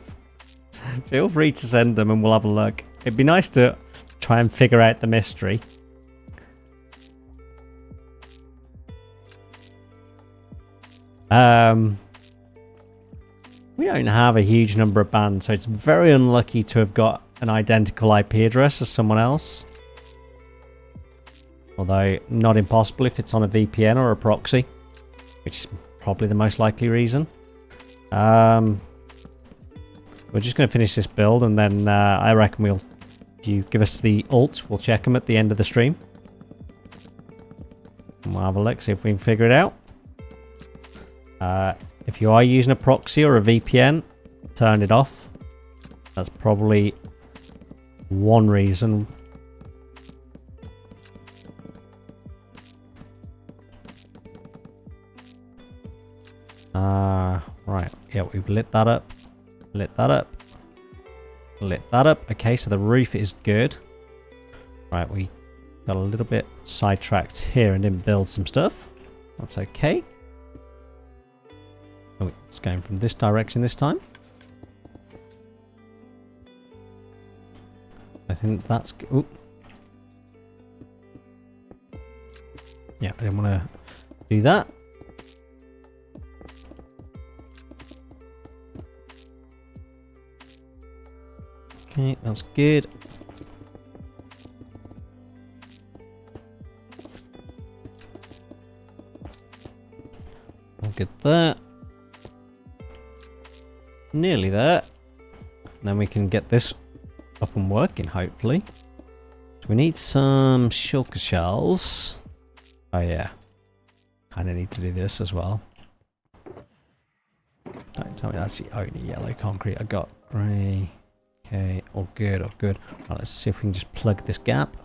[SPEAKER 1] Feel free to send them and we'll have a look. It'd be nice to try and figure out the mystery. We don't have a huge number of bans, so it's very unlucky to have got an identical IP address as someone else. Although, not impossible if it's on a VPN or a proxy, which is probably the most likely reason. We're just going to finish this build, and then I reckon if you give us the alts, we'll check them at the end of the stream. And we'll have a look, see if we can figure it out. If you are using a proxy or a VPN, turn it off. That's probably one reason. Right, yeah, we've lit that up. Lit that up. Lit that up. Okay, so the roof is good. Right, we got a little bit sidetracked here and didn't build some stuff. That's okay. Oh, it's going from this direction this time. I think that's... Ooh. Yeah, I didn't want to do that. Okay, that's good. I'll get that. Nearly there. Then we can get this up and working, hopefully. So we need some shulker shells. Oh yeah. Kind of need to do this as well. Don't tell me that's the only yellow concrete I got. Grey. Okay, all good, all good. Right, let's see if we can just plug this gap.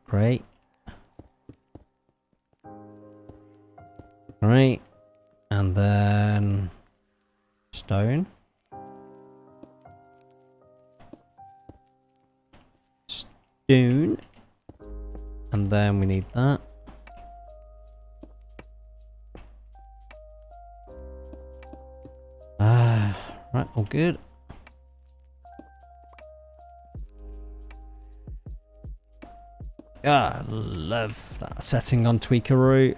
[SPEAKER 1] Great. Right. And then stone. Stone. And then we need that. Right, all good. Ah, I love that setting on Tweakeroo.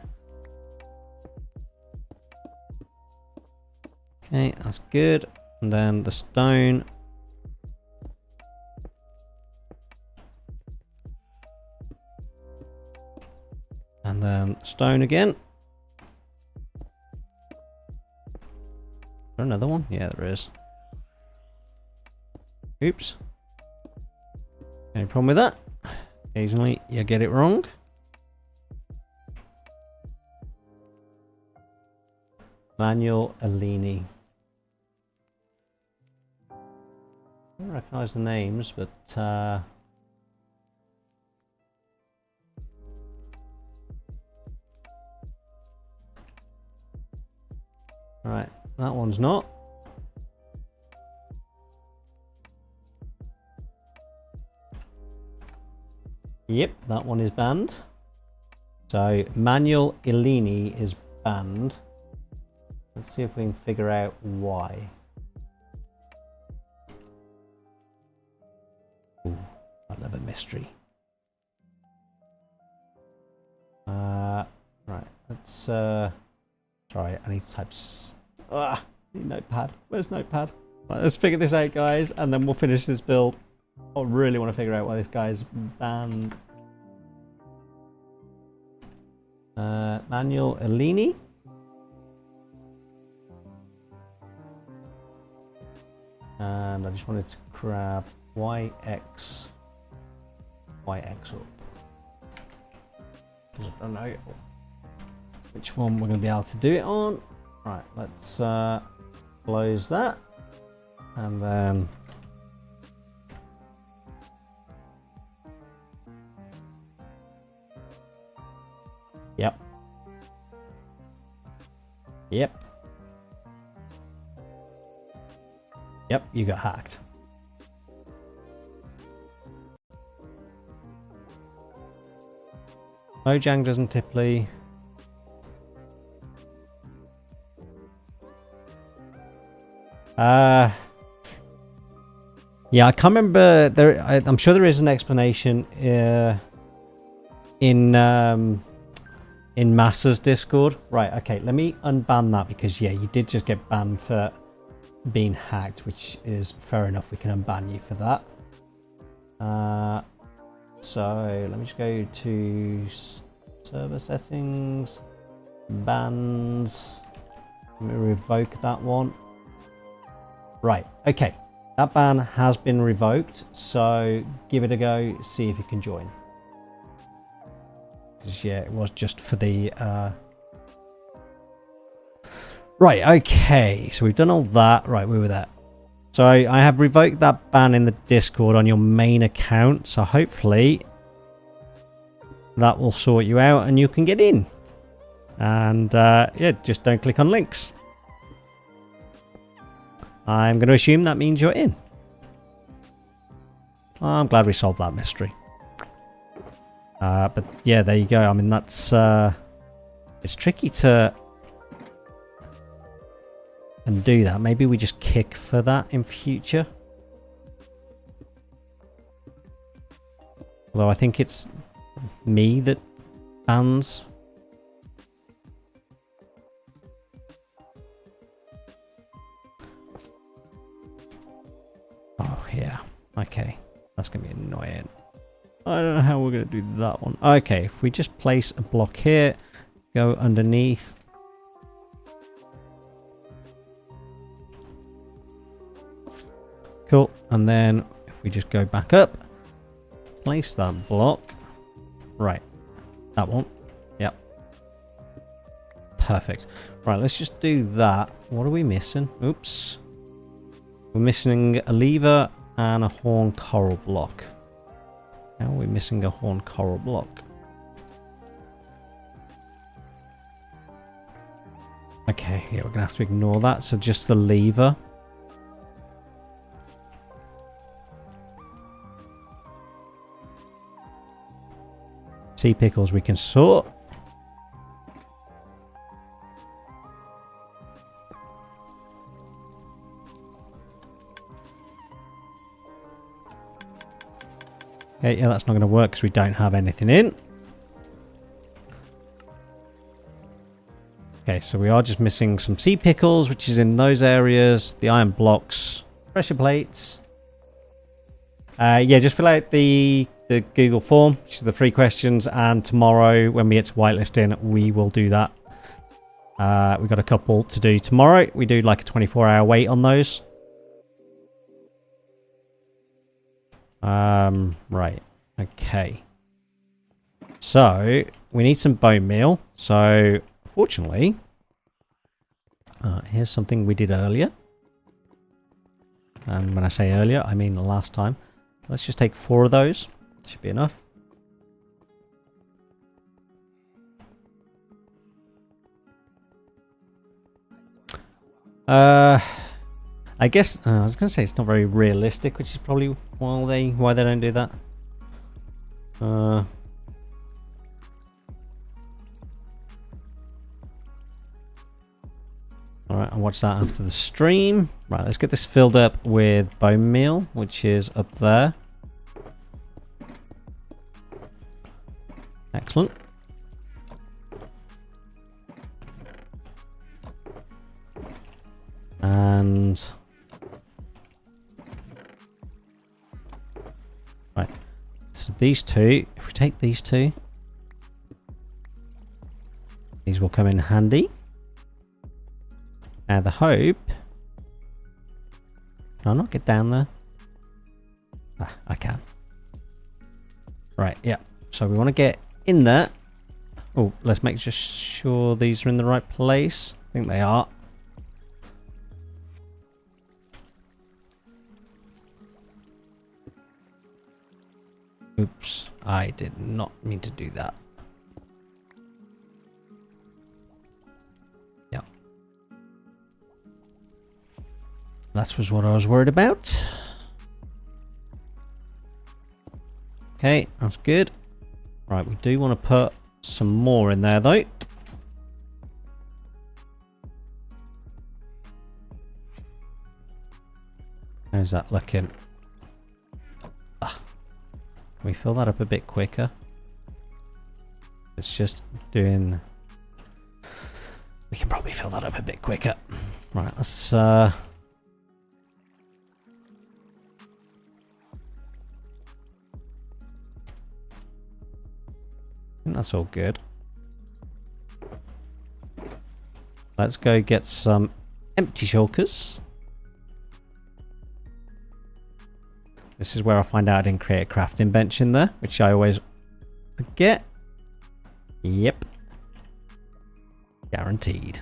[SPEAKER 1] Okay, that's good. And then the stone. And then stone again. Is there another one? Yeah, there is. Oops. Any problem with that? Occasionally you get it wrong. Manuel Alini. I don't recognise the names, but right, that one's not. Yep, that one is banned. So Manuel Illini is banned. Let's see if we can figure out why. Ooh, I love a mystery. Right, let's sorry, I need to type I need notepad. Where's notepad? Right, let's figure this out, guys, and then we'll finish this build. I really want to figure out why this guy's banned. Manuel Elini. And I just wanted to grab YX up. Because I don't know which one we're going to be able to do it on. Right, let's close that. And then Yep. Yep. Yep, you got hacked. Mojang doesn't tipply. Yeah, I can't remember. I'm sure there is an explanation in Massa's Discord. Right, okay, let me unban that because, yeah, you did just get banned for being hacked, which is fair enough. We can unban you for that. So let me just go to server settings, bans. Let me revoke that one. Right, okay. That ban has been revoked, so give it a go, see if you can join. Because, yeah, it was just for the... Right, okay, so we've done all that. Right, we were there. So I have revoked that ban in the Discord on your main account, so hopefully that will sort you out and you can get in. And yeah, just don't click on links. I'm going to assume that means you're in. I'm glad we solved that mystery. But yeah, there you go. I mean, that's... it's tricky to undo that. Maybe we just kick for that in future. Although I think it's me that bans. Oh, yeah. Okay. That's going to be annoying. I don't know how we're going to do that one. Okay, if we just place a block here, go underneath. Cool. And then if we just go back up, place that block. Right. That one. Yep. Perfect. Right, let's just do that. What are we missing? Oops. We're missing a lever and a horn coral block. How are we missing a horn coral block? Okay, yeah, we're going to have to ignore that. So just the lever. Sea pickles we can sort. Okay, yeah, that's not going to work because we don't have anything in. Okay, so we are just missing some sea pickles, which is in those areas. The iron blocks, pressure plates. Yeah, just fill out the Google form, which is the 3 questions, and tomorrow when we get to whitelisting, we will do that. We've got a couple to do tomorrow. We do like a 24-hour wait on those. Right. Okay. So, we need some bone meal. So, fortunately, here's something we did earlier. And when I say earlier, I mean the last time. Let's just take 4 of those. Should be enough. I guess I was going to say it's not very realistic, which is probably why they don't do that. All right, I'll watch that after the stream. Right, let's get this filled up with bone meal, which is up there. Excellent. And right, so these two, if we take these two, these will come in handy. Now the hope, can I not get down there? Ah, I can. Right, yeah, so we want to get in there. Oh, let's make just sure these are in the right place. I think they are. Oops, I did not mean to do that. Yeah. That was what I was worried about. Okay, that's good. Right, we do want to put some more in there though. How's that looking? Can we fill that up a bit quicker? It's just doing... We can probably fill that up a bit quicker. Right, let's... I think that's all good. Let's go get some empty shulkers. This is where I find out I didn't create a crafting bench in there, which I always forget. Yep. Guaranteed.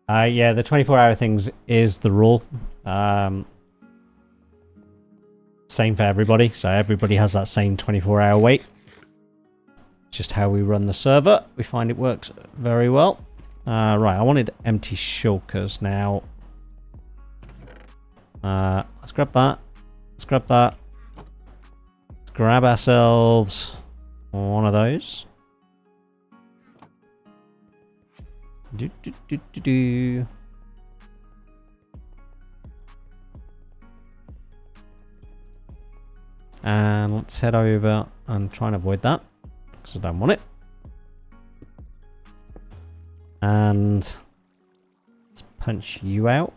[SPEAKER 1] Yeah, the 24-hour things is the rule. Same for everybody, so everybody has that same 24-hour wait. Just how we run the server. We find it works very well. Right, I wanted empty shulkers now. Let's grab that. Let's grab that. Let's grab ourselves one of those. Do. And let's head over and try and avoid that, because I don't want it. And let's punch you out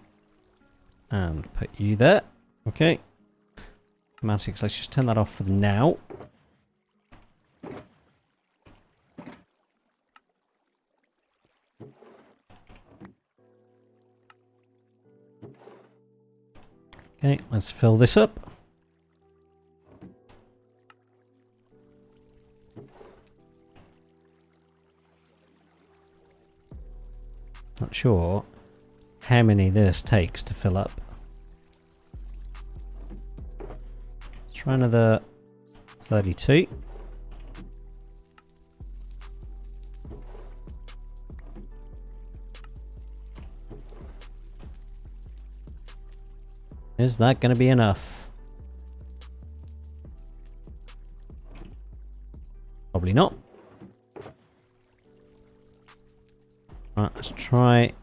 [SPEAKER 1] and put you there. Okay. Schematics, let's just turn that off for now. Okay, let's fill this up. Not sure how many this takes to fill up. Let's try another 32. Is that going to be enough? Probably not. Right, let's try.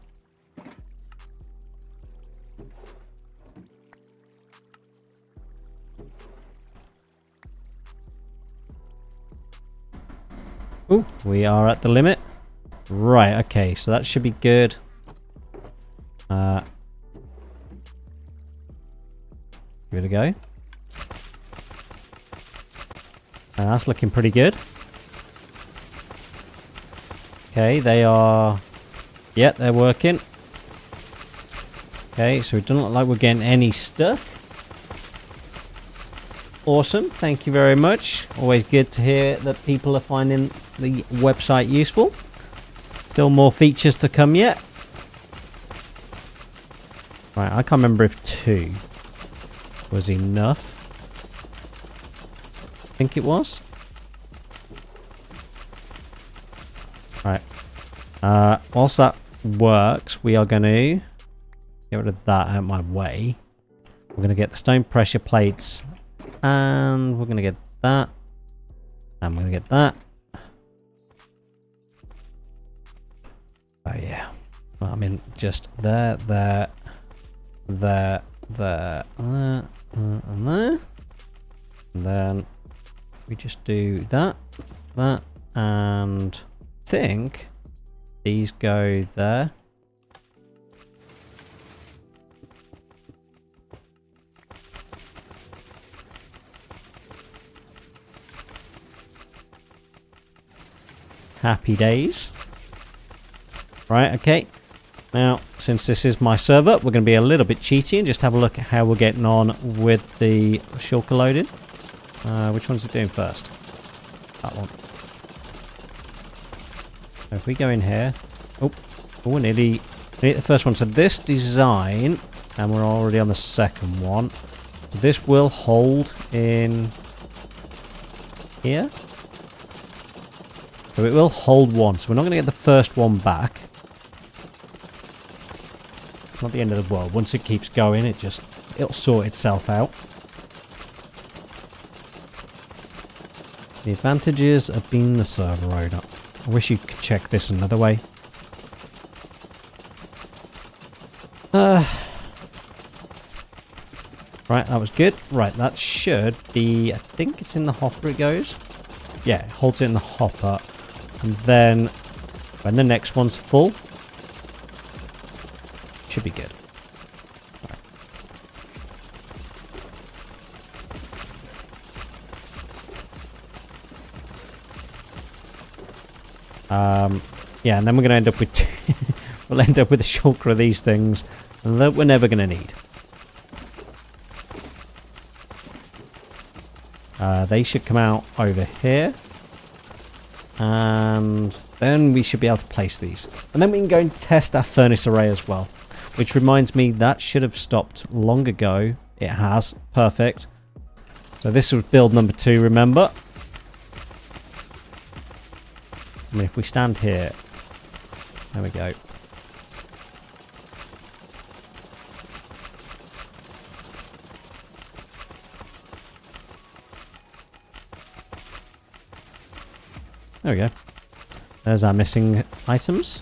[SPEAKER 1] Ooh, we are at the limit. Right, okay, so that should be good. Give it a go. That's looking pretty good. Okay, they are... Yeah, they're working. Okay, so it doesn't look like we're getting any stuck. Awesome, thank you very much. Always good to hear that people are finding the website useful. Still more features to come yet. Right, I can't remember if 2 was enough. I think it was. Right. Whilst that works, we are going to get rid of that out of my way. We're going to get the stone pressure plates. And we're going to get that. And we're going to get that. Oh yeah. Well, I mean, just there, there, there, there, and there. And then we just do that, that, and I think these go there. Happy days. Right, okay. Now, since this is my server, we're going to be a little bit cheaty and just have a look at how we're getting on with the shulker loading. Which one's it doing first? That one. So if we go in here... Oh, nearly the first one. So this design, and we're already on the second one. So this will hold in here. So it will hold one. So we're not going to get the first one back. Not the end of the world. Once it keeps going, it'll sort itself out. The advantages of being the server owner. I wish you could check this another way. Right, that was good. Right, that should be... I think it's in the hopper it goes. Yeah, it holds it in the hopper. And then, when the next one's full... should be good. Yeah, and then we're going to end up with we'll end up with a shulker of these things that we're never going to need. They should come out over here. And then we should be able to place these. And then we can go and test our furnace array as well. Which reminds me, that should have stopped long ago. It has. Perfect. So this was build number 2, remember? I mean, if we stand here, there we go. There we go. There's our missing items.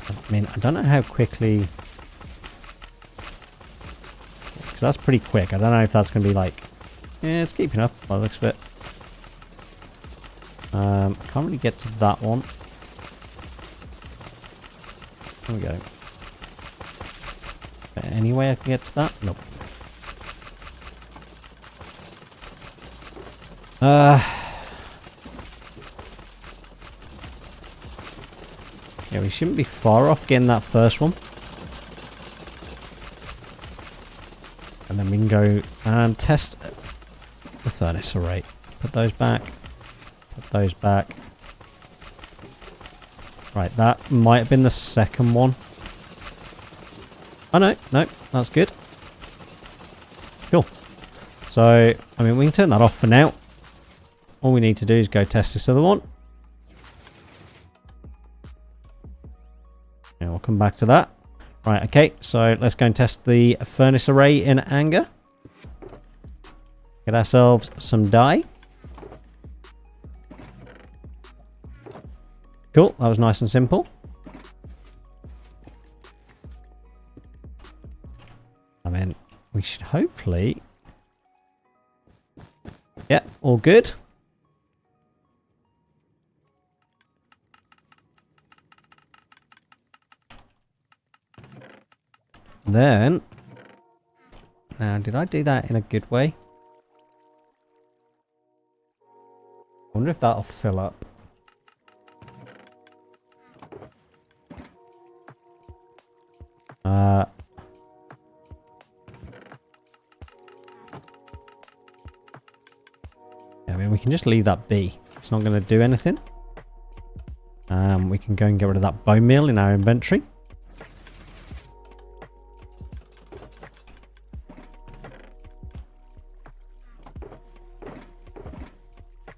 [SPEAKER 1] I mean, I don't know how quickly... Because that's pretty quick. I don't know if that's going to be like... Yeah, it's keeping up by the looks of it. I can't really get to that one. There we go. Any way I can get to that? Nope. Yeah, we shouldn't be far off getting that first one. And then we can go and test the furnace array. Put those back. Put those back. Right, that might have been the second one. Oh, no, that's good. Cool. So, I mean, we can turn that off for now. All we need to do is go test this other one. And we'll come back to that. Right, okay, so let's go and test the furnace array in anger. Get ourselves some dye. Cool, that was nice and simple. I mean, we should hopefully... Yeah, all good. Then... Now, did I do that in a good way? I wonder if that'll fill up. Yeah, I mean, we can just leave that be. It's not going to do anything. We can go and get rid of that bone meal in our inventory.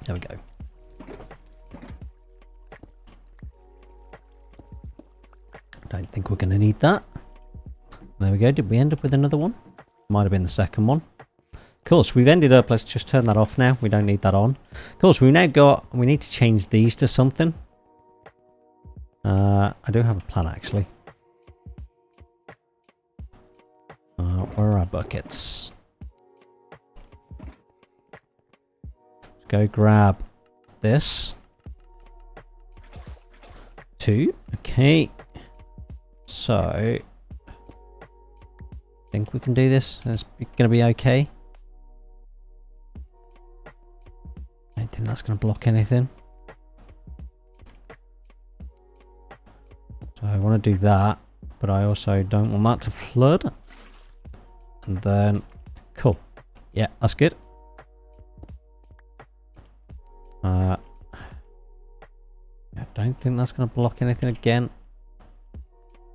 [SPEAKER 1] There we go. Don't think we're going to need that. There we go. Did we end up with another one? Might have been the second one. Cool. So we've ended up. Let's just turn that off now. We don't need that on. Cool. So we've now got... We need to change these to something. I do have a plan, actually. Where are our buckets? Let's go grab this. 2. Okay. So... I think we can do this. It's going to be okay. I don't think that's going to block anything. So I want to do that, but I also don't want that to flood. And then, cool. Yeah, that's good. I don't think that's going to block anything again.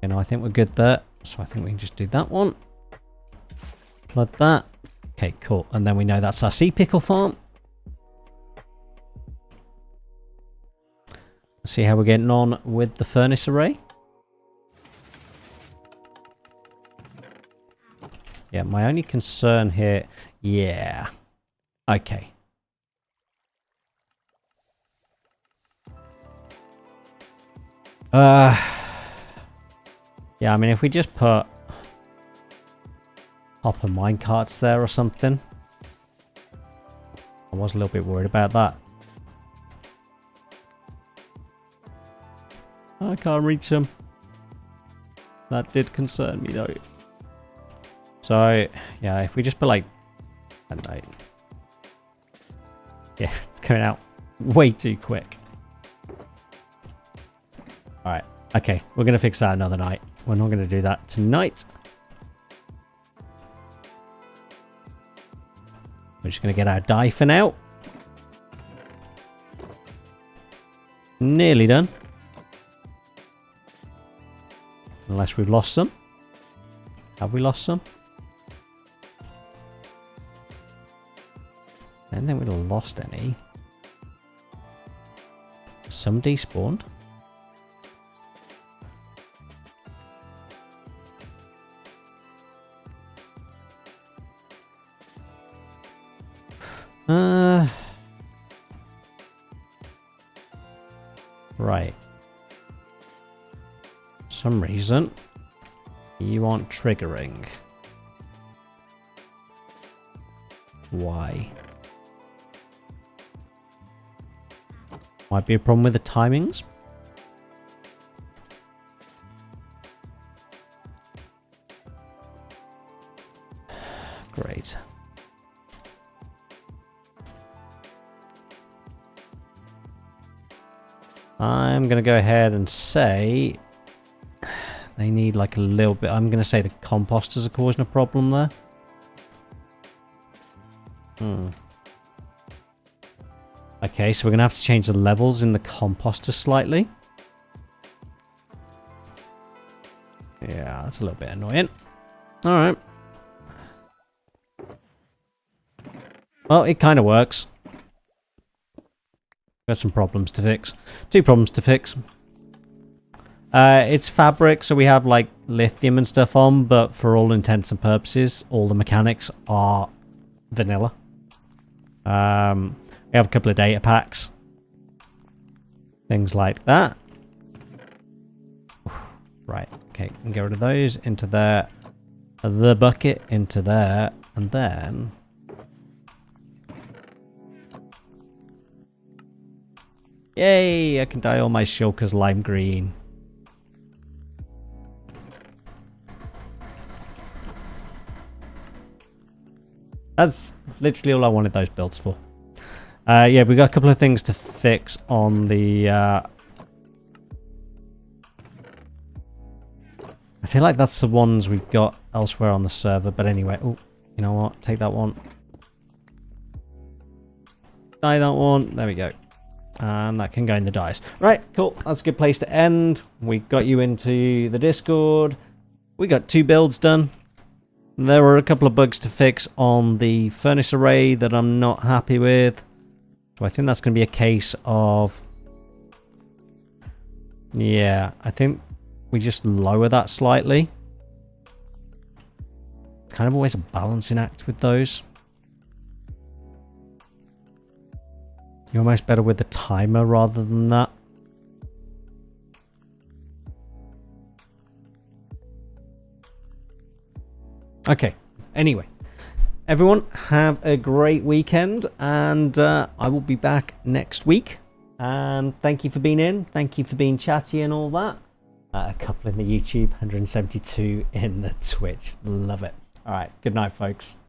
[SPEAKER 1] You know, I think we're good there. So I think we can just do that one. Flood that. Okay, cool. And then we know that's our sea pickle farm. Let's see how we're getting on with the furnace array. Yeah, my only concern here... Yeah. Okay. Yeah, I mean, if we just put... Hopper minecarts there or something. I was a little bit worried about that. I can't reach them. That did concern me though. So, yeah, if we just put like... I don't know. Yeah, it's coming out way too quick. Alright, okay, we're going to fix that another night. We're not going to do that tonight. We're just going to get our dye for now. Nearly done. Unless we've lost some. Have we lost some? don't think we'd have lost any. Some despawned. Right. For some reason, you aren't triggering. Why? Might be a problem with the timings. Great. I'm going to go ahead and say they need like a little bit. I'm going to say the composters are causing a problem there. Okay, so we're going to have to change the levels in the composter slightly. Yeah, that's a little bit annoying. Alright. Well, it kind of works. Got some problems to fix. 2 problems to fix. It's fabric, so we have like lithium and stuff on, but for all intents and purposes, all the mechanics are vanilla. We have a couple of data packs. Things like that. Right, okay, and get rid of those into there. The bucket into there, and then... Yay! I can dye all my shulkers lime green. That's literally all I wanted those builds for. Yeah, we got a couple of things to fix on the... I feel like that's the ones we've got elsewhere on the server, but anyway. Oh, you know what? Take that one. Dye that one. There we go. And that can go in the dice. Right, cool. That's a good place to end. We got you into the Discord. We got 2 builds done. There were a couple of bugs to fix on the furnace array that I'm not happy with. So I think that's going to be a case of... Yeah, I think we just lower that slightly. It's kind of always a balancing act with those. You're almost better with the timer rather than that. Okay, anyway. Everyone, have a great weekend, and I will be back next week. And thank you for being in. Thank you for being chatty and all that. A couple in the YouTube, 172 in the Twitch. Love it. All right, good night, folks.